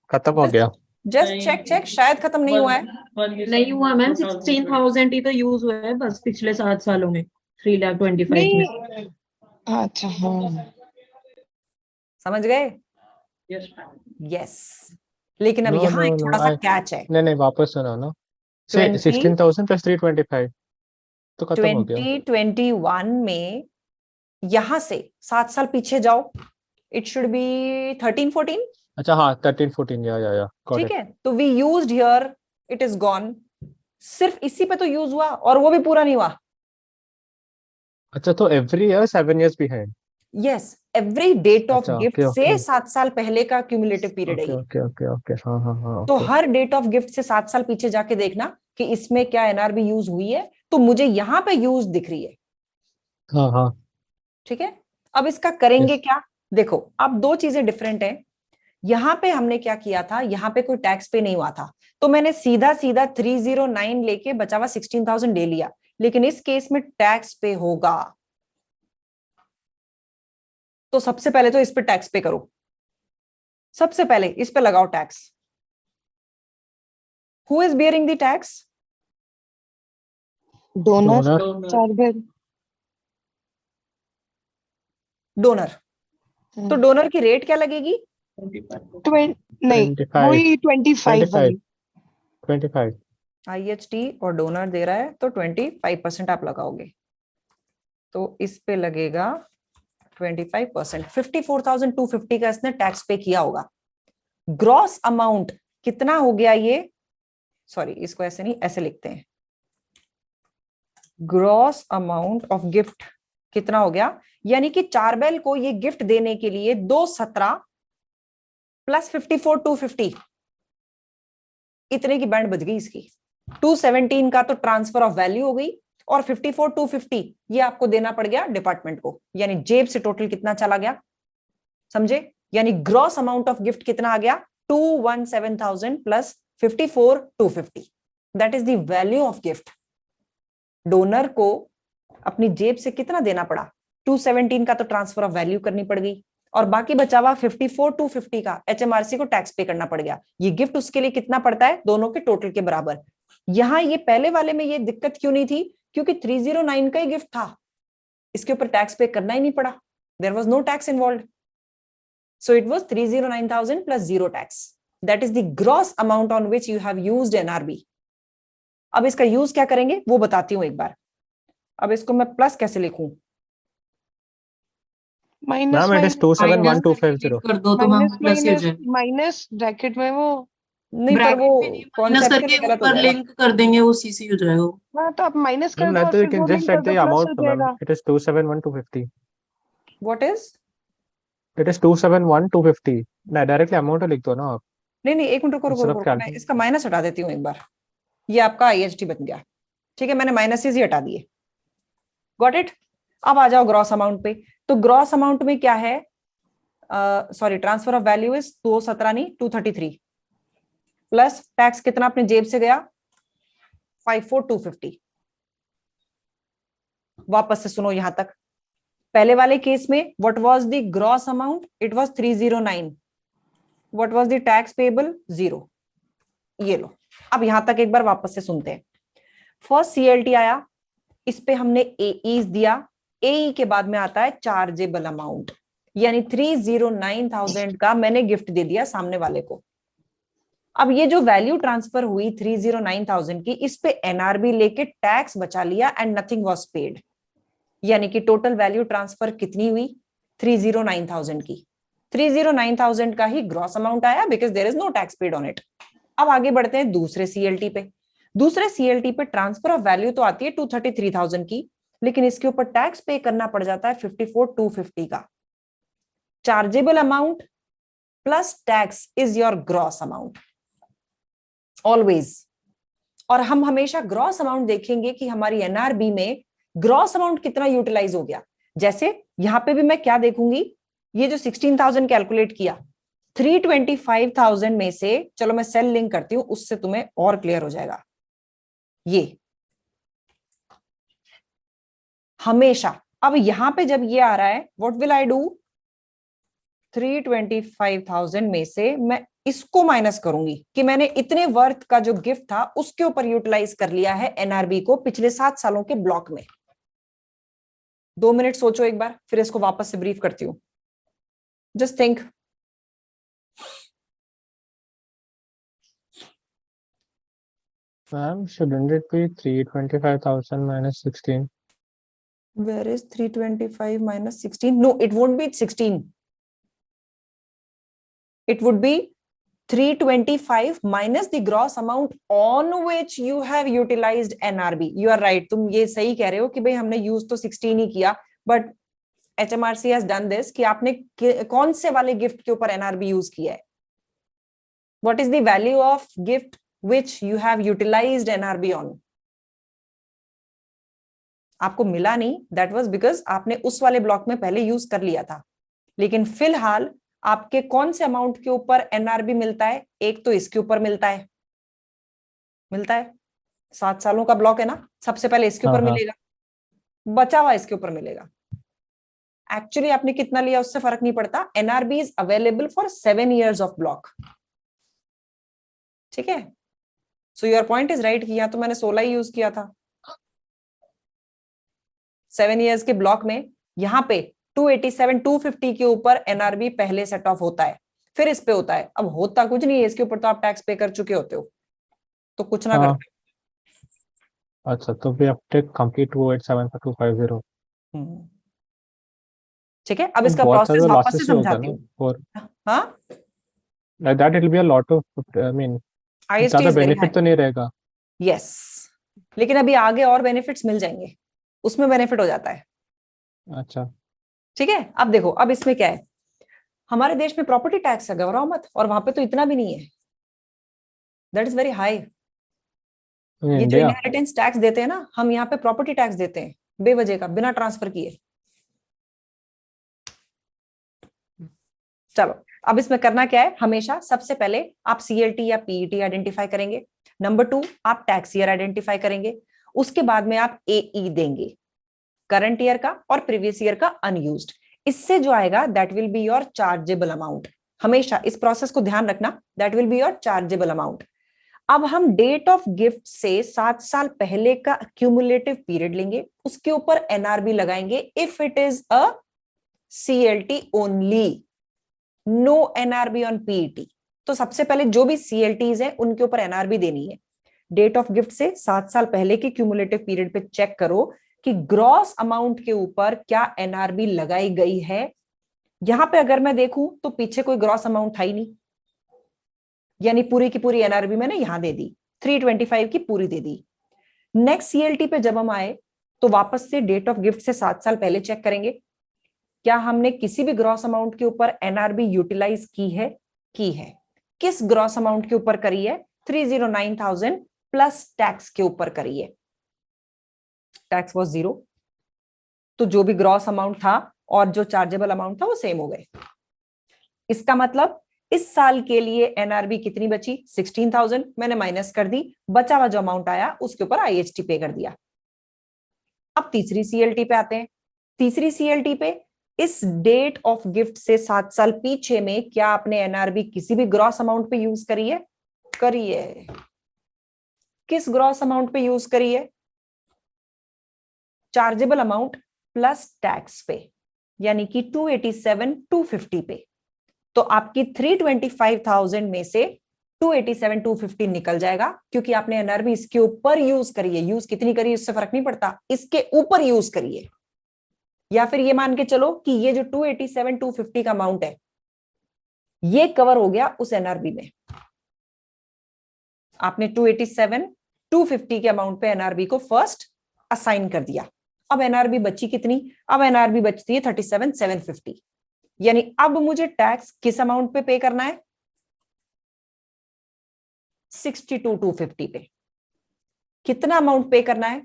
खत्म हो गया। जस्ट चेक, शायद खत्म नहीं हुआ है। नहीं हुआ मैम, 16,000 ही तो यूज हुआ है बस पिछले 7 सालों में, 3,25,000 में। नहीं, अच्छा हाँ, समझ गए? Yes, ma'am. यस, लेकिन अब No, यहाँ no, एक no, थोड़ा सा I- कैच है। नहीं नहीं, वापस सुनो ना। से 16,000 + 325 तो खत्म हो गया। 2021 में यहां से 7 साल पीछे जाओ, इट शुड बी 13-14। अच्छा हाँ, 13-14, या गॉट ठीक इट। है, तो we used here, it is gone. सिर्फ इसी पे तो यूज हुआ, और वो भी पूरा नहीं हुआ। अच्छा, तो every year 7 years behind. Yes, every date of अच्छा, गिफ्ट ओके से ओके 7 साल पहले का क्यूमुलेटिव पीरियड है ओके ये। ओके ओके ओके, हाँ हाँ हाँ, तो ओके। हर डेट ऑफ गिफ्ट से 7 साल पीछे जाके देखना कि इसमें क्या एनआरबी यूज हुई है, तो मुझे यहां पे यूज दिख रही है। हाँ हाँ। ठीक है, अब इसका करेंगे Yes. क्या? देखो, अब दो चीजें डिफरेंट है। यहां पे हमने क्या किया था, यहां पे कोई टैक्स पे नहीं हुआ था, तो मैंने सीधा सीधा 309 लेके बचा हुआ 16,000 ले लिया। लेकिन इस केस में टैक्स पे होगा, तो सबसे पहले तो इस पे टैक्स पे करो। सबसे पहले इस पे लगाओ tax. Who is bearing the tax? Donor Donor. Charger. Donor. तो डोनर की रेट क्या लगेगी? 25. नहीं 25 वही 25 वाली। 25। आईएचटी और डोनर दे रहा है, तो 25% आप लगाओगे, तो इस पे लगेगा 25%। 54,250 का इसने टैक्स पे किया होगा। ग्रॉस अमाउंट कितना हो गया ये? सॉरी, इसको ऐसे नहीं, ऐसे लिखते हैं। ग्रॉस अमाउंट ऑफ गिफ्ट कितना हो गया? यानी कि चारबेल को ये गिफ्ट देने के लिए 217 + 54,250, इतने की बैंड बच गई इसकी। 217 का तो ट्रांसफर ऑफ वैल्यू हो गई, और 54,250 ये आपको देना पड़ गया डिपार्टमेंट को, यानी जेब से टोटल कितना चला गया, समझे? यानी ग्रॉस अमाउंट ऑफ गिफ्ट कितना आ गया? 217,000 + 54,250, that is the value of gift. Donor को अपनी जेब से कितना देना पड़ा? 217 का तो ट्रांसफर ऑफ वैल्यू करनी पड़ गई, और बाकी बचा हुआ 54,250 का एचएमआरसी को टैक्स पे करना पड़ गया। ये गिफ्ट उसके लिए कितना पड़ता है? दोनों के टोटल के बराबर। यहां ये पहले वाले में ये दिक्कत क्यों नहीं थी? क्योंकि 309 का ही गिफ्ट था, इसके ऊपर टैक्स पे करना ही नहीं पड़ा, there was no tax involved, so it was 309,000 + 0 tax. That is the gross amount on which you have used NRB. अब इसका यूज क्या करेंगे वो बताती हूं एक बार। अब इसको मैं प्लस कैसे लिखूं? Minus ma'am, it is 271250। कर दो तो मैम प्लस ही हो जाए। माइनस ब्रैकेट में वो। नहीं, पर वो माइनस कॉन्सेप्ट करके गलत हो ऊपर जाएगा। लिंक कर देंगे, वो सीसी हो जाएगा। हाँ तो आप माइनस कर मैम, दो नहीं और तो यू फिर कैन वो जस्ट लिंक कर राइट दो, द प्लस अमाउंट हो मैम। जाएगा। It is 271,250। What is? It is 271,250। ना डायरेक्टली अमाउंट लिख दो ना आप। नहीं नहीं, एक मिनट रुको रुको Instead of रुको, मैं calculating. इसका माइनस हटा देती हूँ एक बार। ये आपका आईएचटी बन गया, ठीक है, मैंने माइनसेस ही हटा दिए। Got it? अब आ जाओ ग्रॉस अमाउंट पे। तो ग्रॉस अमाउंट में क्या है? Sorry, transfer of value is 217 नहीं 233, प्लस टैक्स कितना अपने जेब से गया? 54,250। वापस से सुनो यहां तक। पहले वाले केस में what was the gross amount? It was 309। What was the tax payable? 0। ये लो, अब यहां तक एक बार वापस से सुनते हैं। फर्स्ट सीएलटी आया इस पे हमने एईज दिया, एई के बाद में आता है चार्जेबल अमाउंट, यानी 309,000 का मैंने गिफ्ट दे दिया सामने वाले को। अब ये जो वैल्यू ट्रांसफर हुई 309,000 की, इस पे एनआरबी लेके टैक्स बचा लिया एंड नथिंग वाज पेड, यानी कि टोटल वैल्यू ट्रांसफर कितनी हुई 309,000 की। 309,000 का ही ग्रॉस अमाउंट आया because there is no tax paid on it. अब आगे बढ़ते हैं दूसरे सीएलटी पे। दूसरे सीएलटी पे ट्रांसफर ऑफ वैल्यू तो आती है 233,000 की, लेकिन इसके ऊपर टैक्स पे करना पड़ जाता है 54,250 का। Chargeable amount plus tax is your gross amount always. और हम हमेशा ग्रॉस अमाउंट देखेंगे कि हमारी एनआरबी में ग्रॉस अमाउंट कितना यूटिलाइज हो गया। जैसे यहां पे भी मैं क्या देखूंगी, ये जो 16,000 कैलकुलेट किया, 325,000 में से, चलो मैं सेल लिंक करती हूं उससे तुम्हें और क्लियर हो जाएगा। ये हमेशा, अब यहां पे जब ये आ रहा है, व्हाट विल आई डू, 325,000 में से मैं इसको माइनस करूंगी कि मैंने इतने वर्थ का जो गिफ्ट था उसके ऊपर यूटिलाइज कर लिया है एनआरबी को पिछले 7 सालों के ब्लॉक में। 2 मिनट सोचो एक बार, फिर इसको वापस से ब्रीफ करती हूं। Just think. Ma'am, shouldn't it be 325,000 minus 16? Where is 325 minus 16? No, it won't be 16. It would be 325 minus the gross amount on which you have utilized NRB. You are right. तुम ये सही कह रहे हो कि भाई हमने यूज तो 16 ही किया, but HMRC has done this कि आपने कौन से वाले गिफ्ट के ऊपर NRB यूज किया है। What is the value of gift which you have utilized NRB on? आपको मिला नहीं, that was because आपने उस वाले ब्लॉक में पहले यूज कर लिया था, लेकिन फिलहाल आपके कौन से अमाउंट के ऊपर एनआरबी मिलता है, एक तो इसके ऊपर मिलता है 7 सालों का ब्लॉक है ना, सबसे पहले इसके ऊपर मिलेगा, बचा हुआ इसके ऊपर मिलेगा। एक्चुअली आपने कितना लिया उससे फर्क नहीं पड़ता, NRB is available for 7 years of block. ठीक है, so your point is right कि या तो मैंने 16 यूज किया था 7 years के ब्लॉक में, यहां पे 287 250 के ऊपर एनआरबी पहले सेट ऑफ होता है, फिर इस पे होता है। अब होता कुछ नहीं है, इसके ऊपर तो आप टैक्स पे कर चुके होते हो, तो कुछ ना करते। अच्छा, तो we have to complete 287,250. ठीक है, अब इसका बहुत प्रोसेस सारे वापस से losses ही होगा समझाती ना, हूँ। और हाँ, like that it will be a lot of, I mean, IST ज्यादा is very high. बेनिफिट तो नहीं रहेगा। यस, लेकिन अभी आगे और बेनिफिट्स मिल जाएंगे, उसमें बेनिफिट हो जाता है। अच्छा, ठीक है, अब देखो, अब इसमें क्या है, हमारे देश में प्रॉपर्टी टैक्स है, घबराओ मत, और वहां पे तो इतना भी नहीं है, that is very high. in ये जो India, इनहेरिटेंस टैक्स देते हैं ना, हम यहाँ पे प्रॉपर्टी टैक्स देते हैं बेवजह का, बिना ट्रांसफर किए। चलो, अब इसमें करना क्या है, हमेशा सबसे पहले आप सीएलटी या पीईटी आइडेंटिफाई करेंगे, नंबर 2 आप टैक्स ईयर आइडेंटिफाई करेंगे, उसके बाद में आप एई देंगे, करंट ईयर का और प्रीवियस ईयर का अनयूज्ड। इससे जो आएगा that will be your chargeable amount. हमेशा इस प्रोसेस को ध्यान रखना, that will be your chargeable amount. अब हम डेट ऑफ गिफ्ट से 7 साल पहले का क्यूमुलेटिव पीरियड लेंगे, उसके ऊपर एनआरबी लगाएंगे if it is a CLT only, no NRB on PET. तो सबसे पहले जो भी सीएलटीज हैं उनके ऊपर एनआरबी देनी है। डेट ऑफ गिफ्ट से 7 साल पहले के क्यूमुलेटिव पीरियड पे चेक करो कि ग्रॉस अमाउंट के ऊपर क्या एनआरबी लगाई गई है। यहां पे अगर मैं देखूं तो पीछे कोई ग्रॉस अमाउंट था ही नहीं, यानी पूरी की पूरी एनआरबी मैंने यहां दे दी, 325 की पूरी दे दी। नेक्स्ट सीएलटी पे जब हम आए तो वापस से डेट ऑफ गिफ्ट से 7 साल पहले चेक करेंगे, क्या हमने किसी भी ग्रॉस अमाउंट के ऊपर एनआरबी यूटिलाइज की है, किस ग्रॉस अमाउंट के ऊपर करी है, 309,000 प्लस टैक्स के ऊपर करी है। टैक्स वाज 0, तो जो भी ग्रॉस अमाउंट था और जो चार्जेबल अमाउंट था वो सेम हो गए। इसका मतलब इस साल के लिए एनआरबी कितनी बची, 16,000 मैंने माइनस कर दी, बचा हुआ जो अमाउंट आया उसके ऊपर आईएचटी पे कर दिया। अब तीसरी सीएलटी पे आते हैं। तीसरी सीएलटी पे इस डेट ऑफ गिफ्ट से 7 साल पीछे में क्या आपने एनआरबी किसी भी ग्रॉस अमाउंट पे यूज करी है? किस ग्रॉस अमाउंट पे यूज करी है? चार्जेबल अमाउंट प्लस टैक्स पे, यानी कि 287,250 पे। तो आपकी 325,000 में से 287,250 निकल जाएगा, क्योंकि आपने एनआरबी इसके ऊपर यूज करी है। यूज कितनी करी इससे फर्क नहीं पड़ता, इसके ऊपर यूज करिए। या फिर ये मान के चलो कि ये जो 287,250 का अमाउंट है ये कवर हो गया उस एनआरबी में। आपने 287,250 के अमाउंट पे एनआरबी को फर्स्ट असाइन कर दिया। अब एनआरबी बची कितनी, अब एनआरबी बचती है 37,750, यानी अब मुझे टैक्स किस अमाउंट पे पे करना है, 62,250 पे। कितना अमाउंट पे करना है,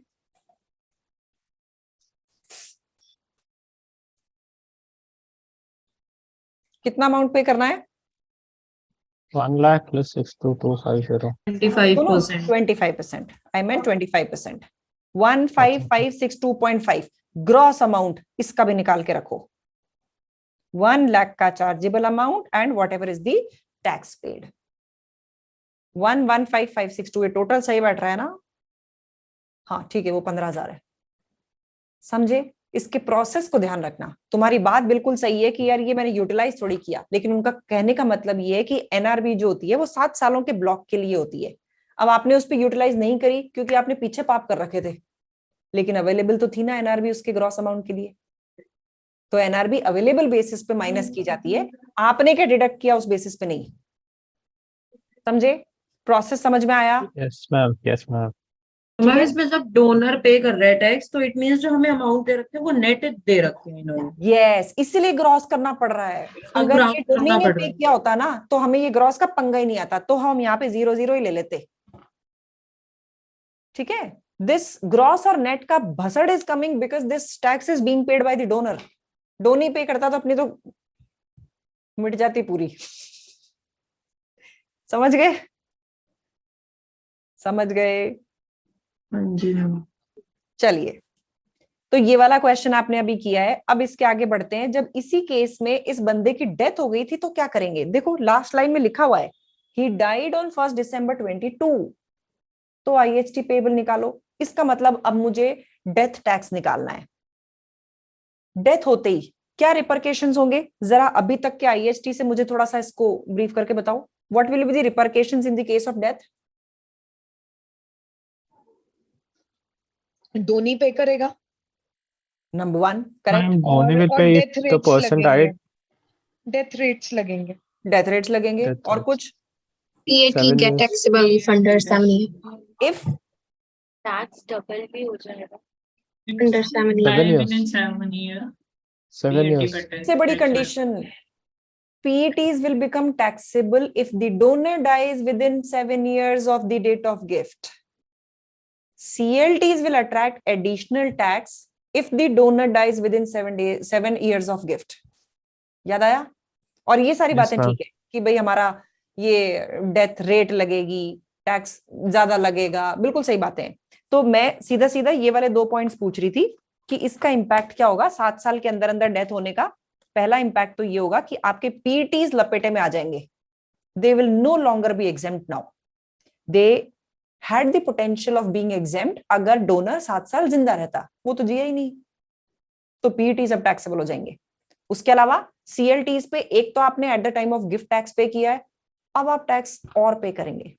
कितना अमाउंट पे करना है, 1 lakh plus 62,250. 25%. 25%, I mean 25%, 15,562.5 gross amount. इसका भी निकाल के रखो, 1 लाख का chargeable amount and what ever is the tax paid. 115,562 ये टोटल सही बैठ रहा है ना? हाँ ठीक है, वो 15,000 है। समझे? इसके प्रोसेस को ध्यान रखना। तुम्हारी बात बिल्कुल सही है कि यार ये मैंने यूटिलाइज थोड़ी किया, लेकिन उनका कहने का मतलब ये है कि एनआरबी जो होती है वो 7 सालों के ब्लॉक के लिए होती है। अब आपने उस पर यूटिलाइज नहीं करी क्योंकि आपने पीछे पाप कर रखे थे, लेकिन अवेलेबल तो थी ना एनआरबी उसके ग्रॉस अमाउंट के लिए। तो एनआरबी अवेलेबल बेसिस पे माइनस की जाती है, आपने क्या डिडक्ट किया उस बेसिस पे नहीं। समझे? प्रोसेस समझ में आया? Yes, ma'am. Yes, ma'am. Ma'am इसमें जब डोनर पे कर रहा है टैक्स, तो इट मींस जो हमें अमाउंट दे रखे हैं वो नेट दे रखे हैं इन्होंने। यस, इसीलिए ग्रॉस करना पड़ रहा है। अगर ग्रॉस ये डोनी करना ने पड़ पे रहा है। किया होता ना तो हमें ये ग्रॉस का पंगा ही नहीं आता, तो हम यहाँ पे 0-0 ही ले लेते। ठीक है, दिस ग्रॉस और नेट का भसड़ is coming because this tax is being paid by the donor. Donee pay करता तो अपनी तो मिट जाती पूरी। समझ गए? समझ गए? हाँ जी मैम। चलिए, तो ये वाला क्वेश्चन आपने अभी किया है। अब इसके आगे बढ़ते हैं। जब इसी केस में इस बंदे की डेथ हो गई थी तो क्या करेंगे? देखो लास्ट लाइन में लिखा हुआ है ही डाइड ऑन 1 December 22। तो आईएचटी पेबल निकालो। इसका मतलब अब मुझे डेथ टैक्स निकालना है। डेथ होते ही क्या रिपरकेशंस होंगे? जरा अभी तक के आईएचटी से मुझे थोड़ा सा इसको ब्रीफ करके बताओ। What will be the repercussions in the case of death? Donee pay करेगा number 1 correct. Ma'am, only will और pay if death the rates person लगेंगे, died. डेथ रेट्स लगेंगे। डेथ रेट्स लगेंगे Death और rates. कुछ? PAT 7 get years. taxable if under 7 years. If tax double भी हो जाएगा। Under 7 years. 7 years. Within 7 years. 7 years. से बड़ी condition, PETs will become taxable if the donor dies within 7 years of the date of gift. CLTs will attract additional tax if the donor dies within 7 years of gift. याद आया? और ये सारी Yes, बातें ma'am. ठीक है कि भाई हमारा ये डेथ रेट लगेगी, टैक्स ज्यादा लगेगा, बिल्कुल सही बातें हैं। तो मैं सीधा सीधा ये वाले 2 पॉइंट्स पूछ रही थी कि इसका इंपैक्ट क्या होगा 7 साल के अंदर अंदर डेथ होने का। पहला इंपैक्ट तो ये होगा कि आपके पीटीज लपेटे में आ जाएंगे। They will no longer be exempt now. They had the potential of being exempt अगर डोनर 7 साल जिंदा रहता, वो तो जिया ही नहीं, तो पीटीज अब टैक्सेबल हो जाएंगे। उसके अलावा सीएलटीज पे एक तो आपने at the time of gift tax पे किया है, अब आप टैक्स और पे करेंगे।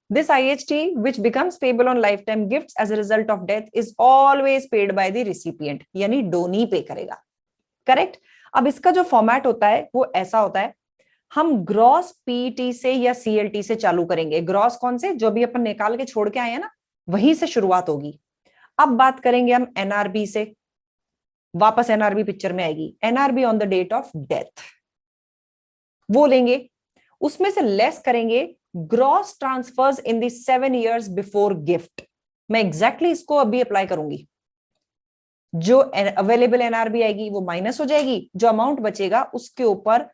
This IHT which becomes payable on lifetime gifts as a result of death is always paid by the recipient, यानी डोनी पे करेगा। करेक्ट? अब इसका जो फॉर्मेट होता है वो ऐसा होता है, हम ग्रॉस पीटी से या सीएलटी से चालू करेंगे। ग्रॉस कौन से? जो भी अपन निकाल के छोड़ के आए हैं ना, वहीं से शुरुआत होगी। अब बात करेंगे हम एनआरबी से, वापस एनआरबी पिक्चर में आएगी। NRB on the date of death वो लेंगे, उसमें से लेस करेंगे gross transfers in the 7 years before gift. मैं एग्जैक्टली इसको अभी अप्लाई करूंगी। जो अवेलेबल एनआरबी आएगी वो माइनस हो जाएगी, जो अमाउंट बचेगा उसके ऊपर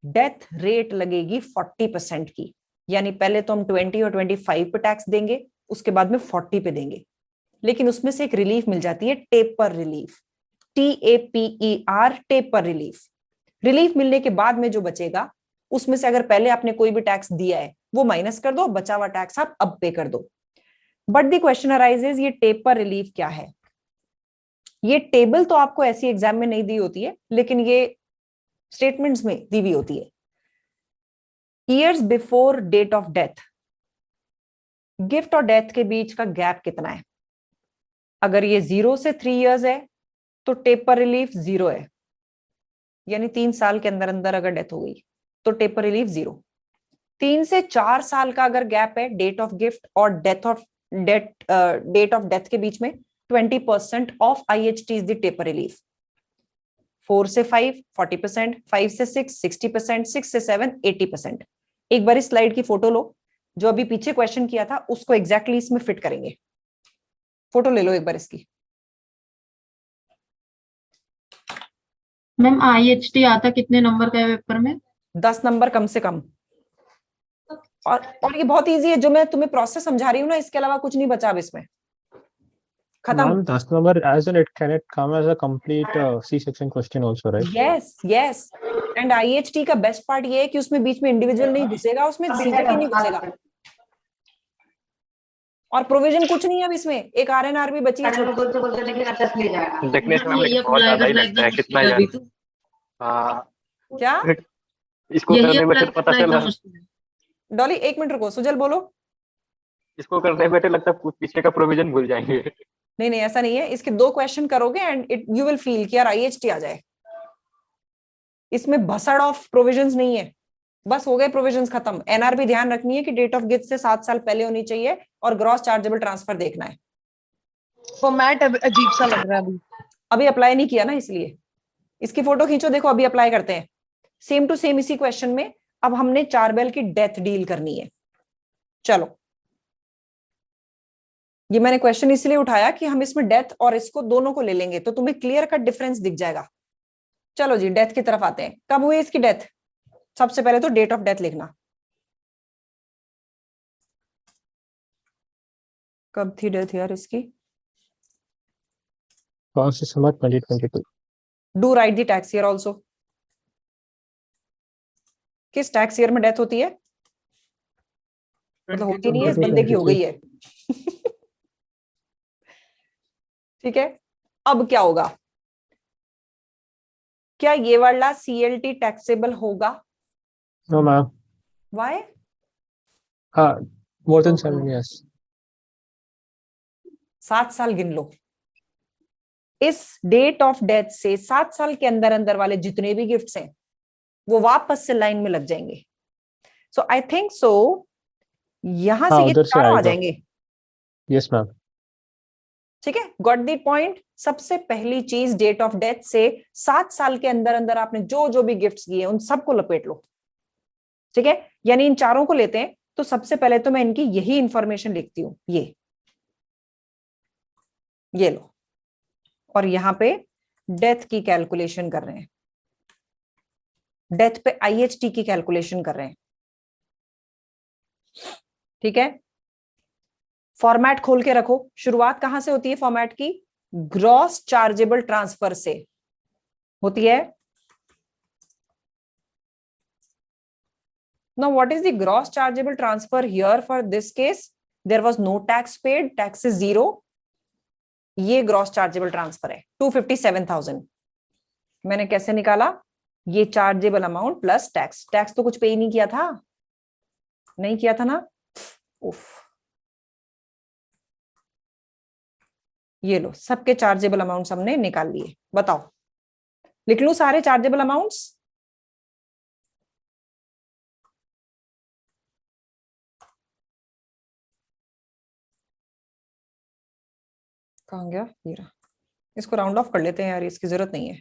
डेथ रेट लगेगी 40% की। यानी पहले तो हम 20 और 25 पे टैक्स देंगे, उसके बाद में 40 पे देंगे। लेकिन उसमें से एक रिलीफ मिल जाती है, taper relief, TAPER, taper relief. Relief मिलने के बाद में जो बचेगा उसमें से अगर पहले आपने कोई भी टैक्स दिया है वो माइनस कर दो, बचा हुआ टैक्स आप अब पे कर दो। बट द क्वेश्चन अराइजेज, ये टेपर रिलीफ क्या है? ये टेबल तो आपको ऐसी एग्जाम में नहीं दी होती है, लेकिन ये स्टेटमेंट्स में दी हुई होती है। Years before date of death, gift और डेथ के बीच का गैप कितना है? अगर ये 0 से 3 इयर्स है तो टेपर रिलीफ 0 है, यानी 3 साल के अंदर अंदर अगर डेथ हो गई तो टेपर रिलीफ 0। 3 से 4 साल का अगर गैप है डेट ऑफ गिफ्ट और डेट ऑफ डेथ के बीच में, 20% of IHT is the taper relief. 4 से 5 40%, 5 से 6 60%, 6 से 7 80%। एक बार इस स्लाइड की फोटो लो, जो अभी पीछे क्वेश्चन किया था उसको एग्जैक्टली इसमें फिट करेंगे। फोटो ले लो एक बार इसकी। मैम IHT आता कितने नंबर का है पेपर में? 10 नंबर कम से कम। और ये बहुत इजी है, जो मैं तुम्हें प्रोसेस समझा रही हूँ ना, इसके अलावा कुछ नहीं बचा अब इसमें, खत्म। Ma'am, 10 number as in it can come as a complete C-section question also, right? Yes yes, and IHT का बेस्ट पार्ट ये है कि उसमें बीच में इंडिविजुअल नहीं घुसेगा, उसमें सीधे नहीं घुसेगा, और प्रोविजन कुछ नहीं है अब इसमें। एक RNR भी बची है। देखने से हमें बहुत ज्यादा ही लगता है, कितना यार। हाँ, क्या इसको करने में तो पता चला, डॉली, एक मिनट रुको, सुजल बोलो। इसको करने में तो लगता है पीछे का प्रोविजन भूल जाएंगे। नहीं नहीं, ऐसा नहीं है। इसके 2 क्वेश्चन करोगे and it you will feel कि यार IHT आ जाए। इसमें भसड़ ऑफ प्रोविजंस नहीं है, बस हो गए प्रोविजंस खत्म। NR भी ध्यान रखनी है कि डेट ऑफ गिफ्ट से 7 साल पहले होनी चाहिए, और ग्रॉस चार्जेबल ट्रांसफर देखना है। फॉर्मेट अजीब सा लग रहा है अभी। अभी अप्लाई नहीं किया ना, इसलिए। इसकी फोटो खींचो, देखो अभी अप्लाई करते हैं। सेम टू सेम इसी क्वेश्चन में अब हमने चारबेल की डेथ डील करनी है। चलो, ये मैंने क्वेश्चन इसलिए उठाया कि हम इसमें डेथ और इसको दोनों को ले लेंगे तो तुम्हें क्लियर कट डिफरेंस दिख जाएगा। चलो जी, डेथ की तरफ आते हैं। कब हुई इसकी डेथ? सबसे पहले तो डेट ऑफ डेथ लिखना। कब थी डेथ यार इसकी? 1st December 2022. Do right the tax year also. किस टैक्स ईयर में डेथ होती है? मतलब होती नहीं है, इस बंदे की हो गई है। ठीक है, अब क्या होगा? क्या ये वाला CLT टैक्सेबल होगा? No, ma'am. Why? More than 7 years. 7 साल गिन लो। इस डेट ऑफ डेथ से 7 साल के अंदर अंदर वाले जितने भी गिफ्ट्स हैं वो वापस से लाइन में लग जाएंगे। सो आई थिंक सो यहां से ये उधर से चारों आ आएगा। जाएंगे। Yes, ma'am. ठीक है, गॉट द पॉइंट। सबसे पहली चीज, डेट ऑफ डेथ से 7 साल के अंदर अंदर आपने जो जो भी गिफ्ट्स दिए उन सबको लपेट लो। ठीक है, यानी इन चारों को लेते हैं तो सबसे पहले तो मैं इनकी यही इंफॉर्मेशन लिखती हूं, ये लो, और यहां पे डेथ की कैलकुलेशन कर रहे हैं, डेथ पे IHT की कैलकुलेशन कर रहे हैं। ठीक है, फॉर्मेट खोल के रखो। शुरुआत कहां से होती है फॉर्मेट की? ग्रॉस चार्जेबल ट्रांसफर से होती है। Now, what is the gross chargeable transfer here for this case? There was no tax paid, tax is 0. ये gross chargeable transfer है 257,000। मैंने कैसे निकाला? ये chargeable amount plus tax. Tax तो कुछ पे ही नहीं किया था, नहीं किया था ना। उफ, ये लो, सबके चार्जेबल अमाउंट्स हमने निकाल लिए। बताओ, लिख लूं सारे चार्जेबल अमाउंट्स? कहाँ गया ये रहा। इसको राउंड ऑफ कर लेते हैं यार, इसकी जरूरत नहीं है।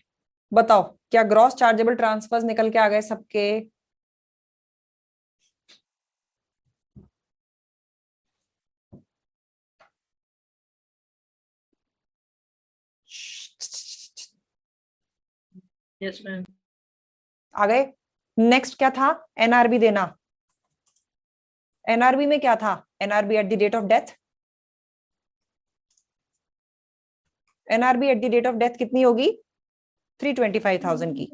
बताओ, क्या ग्रॉस चार्जेबल ट्रांसफर्स निकल के आ गए सबके? Yes ma'am. आ गए। नेक्स्ट क्या था? NRB देना। NRB में क्या था? NRB at the date of death. NRB at the date of death कितनी होगी? 325,000 की।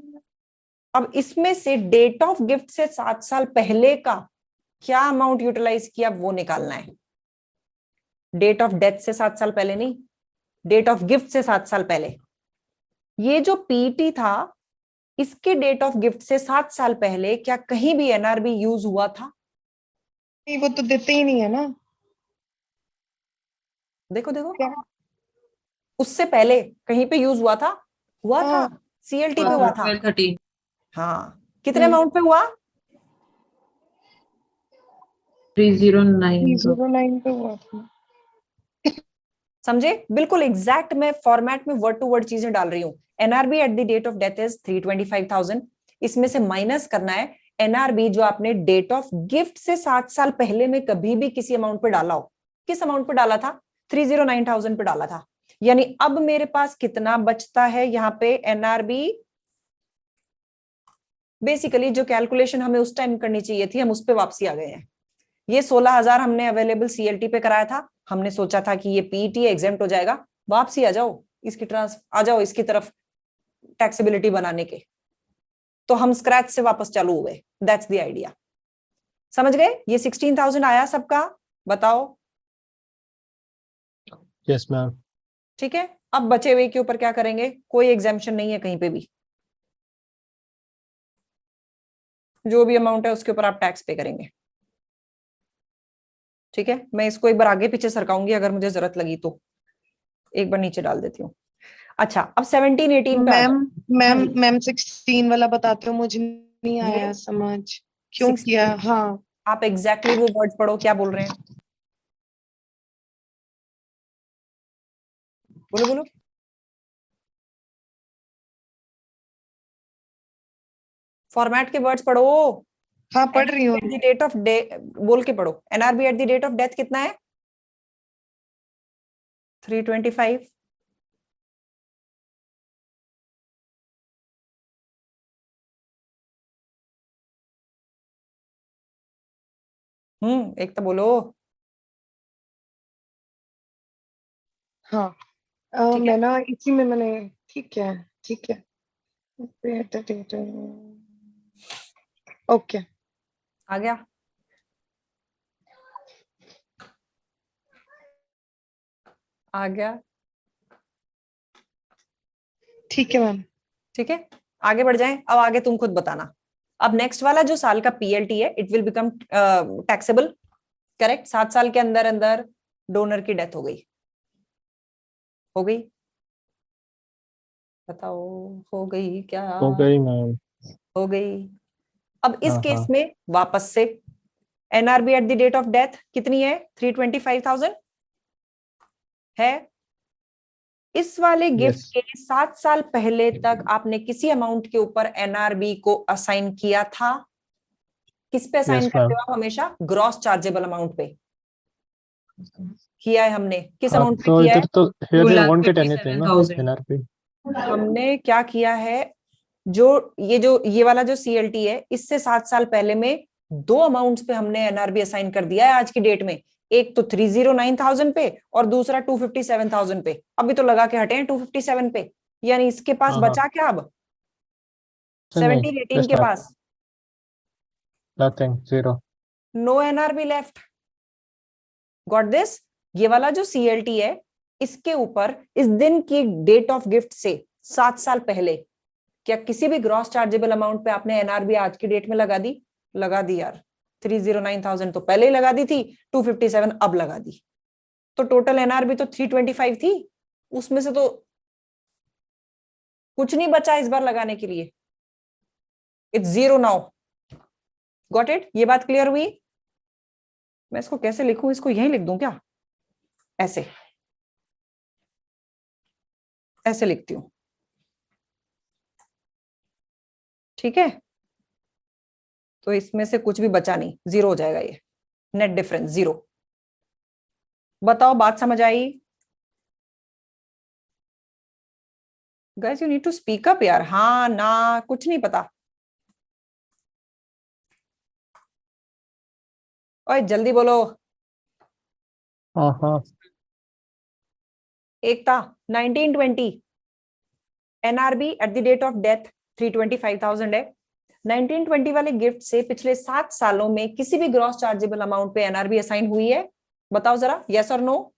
अब इसमें से डेट ऑफ गिफ्ट से 7 साल पहले का क्या अमाउंट यूटिलाइज किया वो निकालना है। डेट ऑफ डेथ से 7 साल पहले नहीं, डेट ऑफ गिफ्ट से 7 साल पहले। ये जो पीटी था इसके डेट ऑफ गिफ्ट से 7 साल पहले क्या कहीं भी एनआरबी यूज हुआ था? नहीं, वो तो देते ही नहीं है ना। देखो देखो, क्या? उससे पहले कहीं पे यूज हुआ था? हुआ था, हाँ। सीएलटी पे हुआ था। 1230 हाँ, कितने अमाउंट पे हुआ? 309 309 पे हुआ था। समझे? बिल्कुल एग्जैक्ट मैं फॉर्मेट में वर्ड टू वर्ड चीजें डाल रही हूँ। NRB at the date of death is 325,000। इसमें से माइनस करना है एनआरबी जो आपने डेट ऑफ गिफ्ट से 7 साल पहले में कभी भी किसी अमाउंट पे डाला हो। किस अमाउंट पे डाला था? 309,000 पे डाला था। यानी अब मेरे पास कितना बचता है यहाँ पे एनआरबी? बेसिकली जो कैलकुलेशन हमें उस टाइम करनी चाहिए थी हम उस पे वापसी आ गए हैं। ये 16,000 हमने अवेलेबल सीएलटी पे कराया था, हमने सोचा था कि ये पीटी एग्जेम्प्ट हो जाएगा, वापसी आ जाओ इसकी आ जाओ इसकी तरफ टैक्सेबिलिटी बनाने के। तो हम स्क्रैच से वापस चालू हुए। That's the idea. समझ गए? ये 16,000 आया सबका? बताओ। Yes ma'am. ठीक है, अब बचे हुए के ऊपर क्या करेंगे? कोई एग्जेम्पशन नहीं है कहीं पे भी, जो भी अमाउंट है उसके ऊपर आप टैक्स पे करेंगे। ठीक है, मैं इसको एक बार आगे पीछे सरकाऊंगी अगर मुझे जरूरत लगी तो, एक बार नीचे डाल देती हूँ। अच्छा, अब 17 18 पे आ जाओ। मैम 16 वाला बताते हो, मुझे नहीं आया समझ क्यों 16 किया। हाँ, आप एग्जैक्टली वो वर्ड पढ़ो, क्या बोल रहे हैं? बोलो बोलो। फॉर्मेट के वर्ड्स पढ़ो। हाँ पढ़ रही हूँ। At the date of day बोल के पढ़ो। NRB at the date of death कितना है? 325। एक तो बोलो। हाँ ठीक है, मैं ना इसी में मैंने, ठीक है ठीक है, ओके आ गया। आ गया। ठीक है मैम। ठीक है, आगे बढ़ जाएं। अब आगे तुम खुद बताना। अब नेक्स्ट वाला जो साल का पीएलटी है it will become taxable. Correct? 7 साल के अंदर अंदर डोनर की डेथ हो गई। हो गई? बताओ, हो गई क्या? हो गई मैम। हो गई। अब इस हाँ केस हाँ में वापस से NRB at the date of death कितनी है? 325,000 है। इस वाले गिफ्ट यस के 7 साल पहले तक आपने किसी अमाउंट के ऊपर एनआरबी को असाइन किया था? किस पे असाइन यस करते मैम। हो आप हमेशा? ग्रॉस चार्जेबल अमाउंट पे किया है हमने। किस हाँ अमाउंट पे तो किया है? इधर तो here they won't get anything ना 2,57,000 एनआरपी। हमने क्या किया है? जो ये वाला जो सीएलटी है इससे 7 साल पहले में 2 अमाउंट्स पे हमने एनआरबी असाइन कर दिया है आज की डेट में। एक तो 309,000 पे और दूसरा 257,000 पे। अभी तो लगा के हटे हैं 257 पे। यानी इसके पास हाँ हाँ बचा क्या अब? नहीं 17 18 यस के ma'am. Pass nothing zero. No NRB left. Got this? ये वाला जो सीएलटी है इसके ऊपर इस दिन की डेट ऑफ गिफ्ट से 7 साल पहले क्या किसी भी ग्रॉस चार्जेबल अमाउंट पे आपने एनआरबी आज की डेट में लगा दी? लगा दी यार। 309,000 तो पहले ही लगा दी थी, 257 अब लगा दी। तो टोटल एनआरबी तो 325 थी, उसमें से तो कुछ नहीं बचा इस बार लगाने के लिए। It's zero now. Got it? ये बात क्लियर हुई? मैं इसको कैसे लिखूं? इसको यहीं लिख दूं क्या? ऐसे ऐसे लिखती हूं। ठीक है, तो इसमें से कुछ भी बचा नहीं, जीरो हो जाएगा ये। Net difference zero. बताओ, बात समझ आई? Guys you need to speak up यार। हाँ ना, कुछ नहीं पता। ओए जल्दी बोलो। हाँ हाँ एक था 1920 NRB at the date of death 325,000 है। 1920 वाले गिफ्ट से पिछले 7 सालों में किसी भी ग्रॉस चार्जेबल अमाउंट पे एनआरबी असाइन हुई है? बताओ जरा, यस और नो।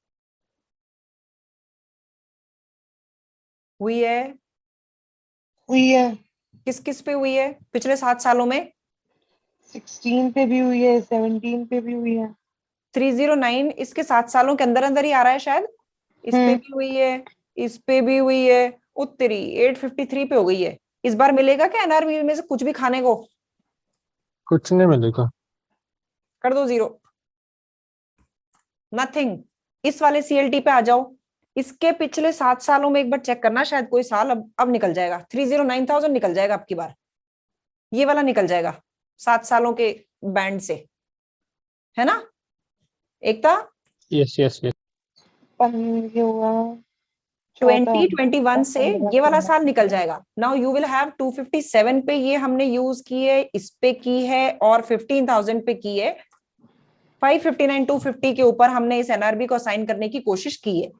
हुई है? हुई है, किस किस पे हुई है पिछले 7 सालों में? 16 पे भी हुई है, 17 पे भी हुई है। 309 इसके 7 सालों के अंदर अंदर ही आ रहा है शायद। इस पे भी हुई है, इस पे भी हुई है। उत्तरी 853 पे हो गई है। इस बार मिलेगा क्या एनआरबी में से कुछ भी खाने को? कुछ नहीं मिलेगा। कर दो 0, नथिंग। इस वाले सीएलटी पे आ जाओ। इसके पिछले 7 सालों में एक बार चेक करना, शायद कोई साल अब निकल जाएगा। 309,000 निकल जाएगा अब की बार, ये वाला निकल जाएगा 7 सालों के बैंड से, है ना एकता? Yes yes yes. ये हुआ 2021 से 14, ये वाला 15, साल निकल जाएगा। नाउ यू विल हैव 257 पे ये हमने यूज की है, इस पे की है, और 15,000 पे की है। 559 250 के ऊपर हमने इस एनआरबी को असाइन करने की कोशिश की है,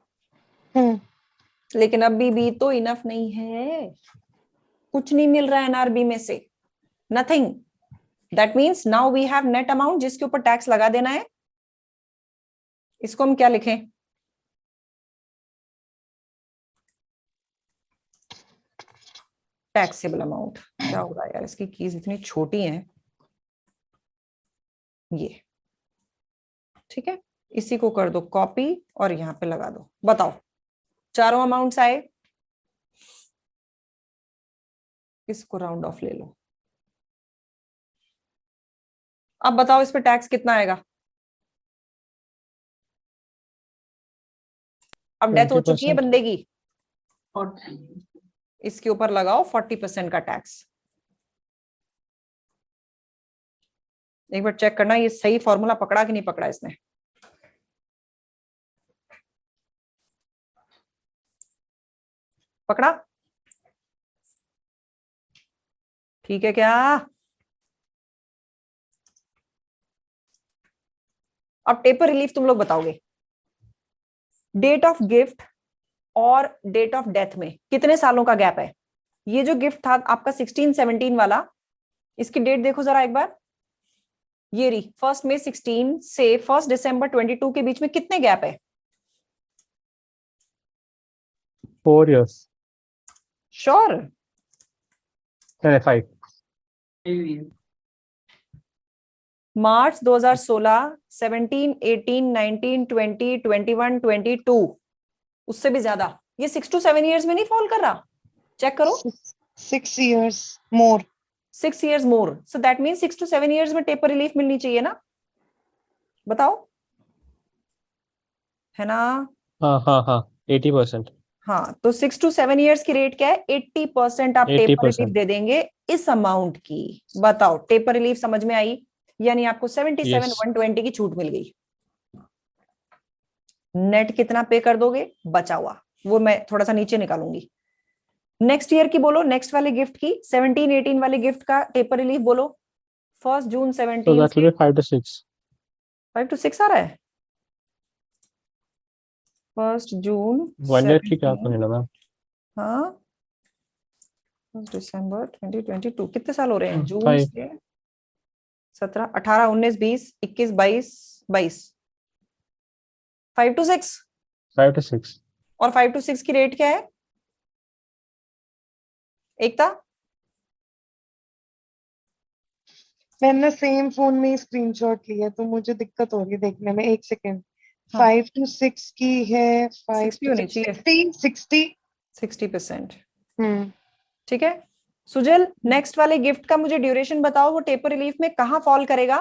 लेकिन अभी भी तो इनफ नहीं है। कुछ नहीं मिल रहा है एनआरबी में से, nothing. That means now we have net amount जिसके ऊपर टैक्स लगा देना है। इसको हम क्या लिखें? Taxable amount. क्या हो रहा है यार, इसकी कीज इतनी छोटी हैं। ये ठीक है, इसी को कर दो कॉपी और यहां पे लगा दो। बताओ, चारों अमाउंट्स आए, इसको राउंड ऑफ ले लो। अब बताओ इस पे टैक्स कितना आएगा? अब डेथ हो चुकी है 20%। बंदे की, इसके ऊपर लगाओ 40% का टैक्स। एक बार चेक करना ये सही फॉर्मूला पकड़ा कि नहीं पकड़ा इसने। पकड़ा? ठीक है क्या? अब टेपर रिलीफ तुम लोग बताओगे। डेट ऑफ गिफ्ट और डेट ऑफ डेथ में कितने सालों का गैप है? ये जो गिफ्ट था आपका 16-17 वाला, इसकी डेट देखो जरा एक बार। ये रही 1 मई 16 से 1 दिसंबर 22 के बीच में कितने गैप है? 4 years। श्योर? 5। मार्च 2016, 17, 18, 19, 20, 21, 22, उससे भी ज्यादा। ये 6 to 7 years में नहीं फॉल कर रहा? चेक करो। 6 years more। 6 years more, so that means 6 to 7 years में टेपर रिलीफ मिलनी चाहिए ना? बताओ, है ना? हाँ हाँ हाँ 80%। हाँ, तो 6 to 7 years की रेट क्या है? 80% आप टेपर रिलीफ 80%। दे देंगे इस अमाउंट की। बताओ, टेपर रिलीफ समझ में आई? यानी आपको 77 Yes। 120 की छूट मिल गई। नेट कितना पे कर दोगे बचा हुआ, वो मैं थोड़ा सा नीचे निकालूंगी। नेक्स्ट ईयर की बोलो, नेक्स्ट वाले गिफ्ट की 17-18 वाले गिफ्ट का टेपर रिलीफ बोलो। 1 जून So 17 that will से be 5 to 6। 5 to 6 आ रहा है। 1 जून 1 year की क्या 17, करने लगा? हाँ 1 दिसंबर 2022, कितने साल हो रहे हैं? जून 5। से 17, 18, 19, 20, 21, 22, 5 to 6। 5 to 6। और 5 to 6 की रेट क्या है एकता? मैंने सेम फोन में स्क्रीनशॉट लिया तो मुझे दिक्कत हो रही है देखने में, एक सेकेंड। हाँ। 5 to 6 की है, 5 60 to होनी 6, चाहिए। 60। 60%। हम्म ठीक है सुजल, नेक्स्ट वाले गिफ्ट का मुझे ड्यूरेशन बताओ, वो टेपर रिलीफ में कहां फॉल करेगा?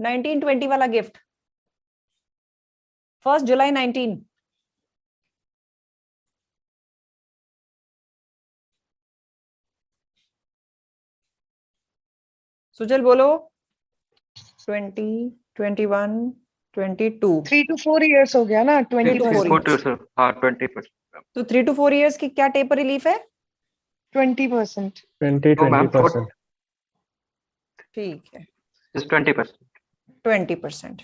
1920 वाला गिफ्ट, 1 जुलाई 19। सुजल बोलो। 20, 21, 22। 3 to 4 years हो गया ना, 3 to 4 20%। years। हाँ 20%। तो 3 to 4 years की क्या टेपर रिलीफ है? 20%। 20% ठीक है, 20%। 20%।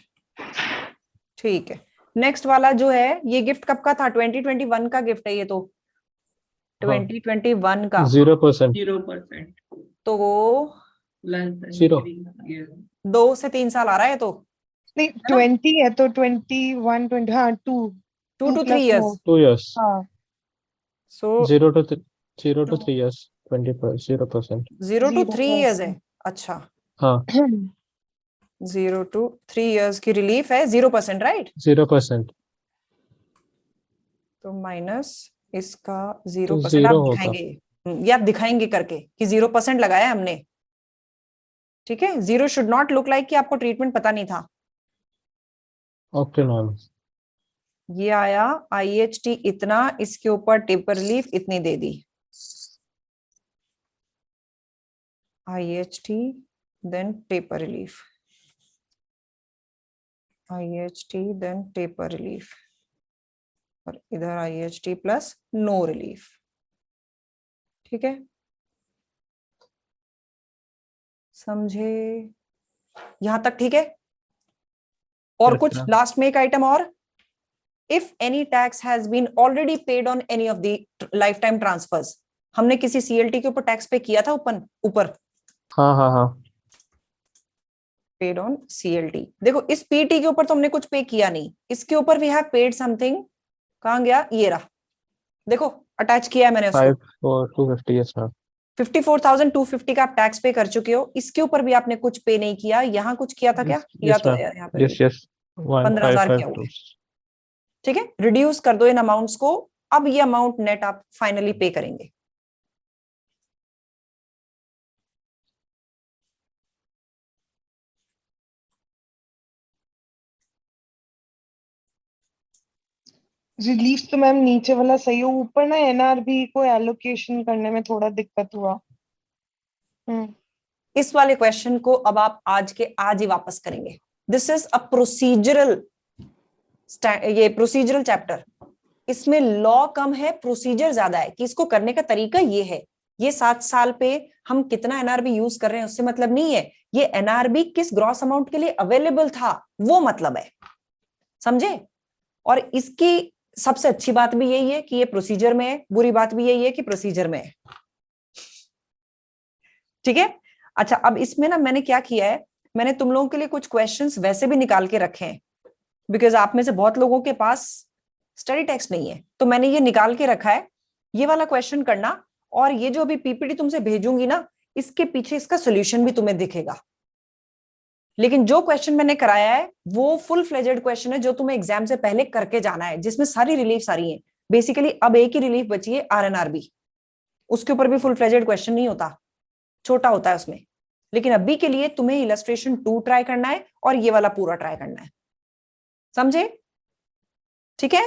ठीक है, नेक्स्ट वाला जो है ये गिफ्ट कब का था? 2021 का गिफ्ट है ये तो। 2021 का 0%। 0%। तो वो 0। 2 से 3 साल आ रहा है तो नहीं 20 है तो 21, 20, हाँ 2 2 to 3 years। 2 years। हाँ सो 0 to 3 years 0%. 0 to 3 years है, अच्छा हाँ 0 to 3 years की रिलीफ है 0%, राइट? 0%. तो माइनस इसका तो 0% आप 0 होता. दिखाएंगे, ये आप दिखाएंगे करके कि 0% लगाया हमने, ठीक है? 0 शुड नॉट लुक लाइक कि आपको ट्रीटमेंट पता नहीं था। Okay ma'am. ये आया IHT इतना, इसके ऊपर टेपर रिलीफ इतनी दे दी, IHT then taper relief, IHT then taper relief, और इधर IHT प्लस नो रिलीफ, ठीक है? समझे यहां तक? ठीक है। और Yes, कुछ ma'am. लास्ट में एक आइटम और, if any tax has been already paid on any of the life time transfers, हमने किसी CLT के ऊपर टैक्स पे किया था ऊपर हाँ हाँ हाँ. पेड ऑन CLT, देखो इस PT के ऊपर तो हमने कुछ पे किया नहीं, इसके ऊपर वी हैव पेड समथिंग, कहां गया? ये रहा, देखो अटैच किया है मैंने उसको, 5,250. Yes ma'am. 54,250 का आप टैक्स पे कर चुके हो, इसके ऊपर भी आपने कुछ पे नहीं किया, यहाँ कुछ किया था क्या? Yes, या yes, तो ma'am. यहाँ पे Yes. 15,000 किया हुआ है, 1552. ठीक है? रिड्यूस कर दो इन अमाउंट्स को, अब ये अमाउंट नेट आप फाइनली पे करेंगे। रिलीफ तो मैम नीचे वाला सही हो, ऊपर ना NRB को एलोकेशन करने में थोड़ा दिक्कत हुआ। इस वाले क्वेश्चन को अब आप आज के आज ही वापस करेंगे। दिस इज अ प्रोसीजरल, ये प्रोसीजरल चैप्टर, इसमें लॉ कम है, प्रोसीजर ज्यादा है कि इसको करने का तरीका ये है। ये 7 साल पे हम कितना NRB यूज कर रहे हैं उससे मतलब नहीं है, ये NRB किस ग्रॉस अमाउंट के लिए अवेलेबल था वो मतलब है, समझे? और इसकी सबसे अच्छी बात भी यही है कि ये प्रोसीजर में है, बुरी बात भी यही है कि प्रोसीजर में है, ठीक है? अच्छा, अब इसमें ना मैंने क्या किया है, मैंने तुम लोगों के लिए कुछ क्वेश्चंस वैसे भी निकाल के रखे हैं, बिकॉज आप में से बहुत लोगों के पास स्टडी टेक्स्ट नहीं है, तो मैंने ये निकाल के रखा है, ये वाला क्वेश्चन करना, और ये जो अभी PPT तुमसे भेजूंगी ना, इसके पीछे इसका सोल्यूशन भी तुम्हें दिखेगा। लेकिन जो क्वेश्चन मैंने कराया है वो फुल फ्लेजेड क्वेश्चन है, जो तुम्हें एग्जाम से पहले करके जाना है, जिसमें सारी रिलीफ सारी है। बेसिकली अब एक ही रिलीफ बची है, RNRB, उसके ऊपर भी फुल फ्लेजेड क्वेश्चन नहीं होता, छोटा होता है उसमें। लेकिन अभी के लिए तुम्हें इलस्ट्रेशन 2 ट्राई करना है और ये वाला पूरा ट्राई करना है, समझे? ठीक है,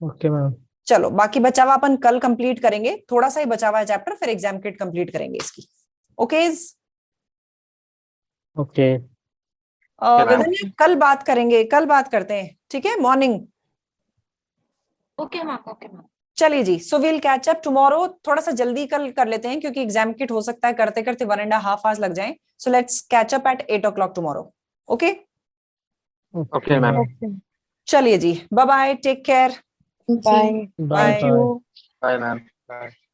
ओके मैम. चलो बाकी बचा हुआ अपन कल कंप्लीट करेंगे, थोड़ा सा ही बचा हुआ है चैप्टर, फिर एग्जाम किट कंप्लीट करेंगे इसकी। Okay okay. गगन, कल बात करेंगे, कल बात करते हैं, ठीक है? Morning, okay ma'am, okay ma'am. चलिए जी, so will catch up tomorrow, थोड़ा सा जल्दी कल कर लेते हैं क्योंकि एग्जाम किट हो सकता है करते करते 1.5 आवर्स लग जाए। So let's catch up at 8 o'clock tomorrow. Okay Okay, ma'am. चलिए जी, bye bye, take care, bye. Bye Bye. Bye. Bye, ma'am. Bye.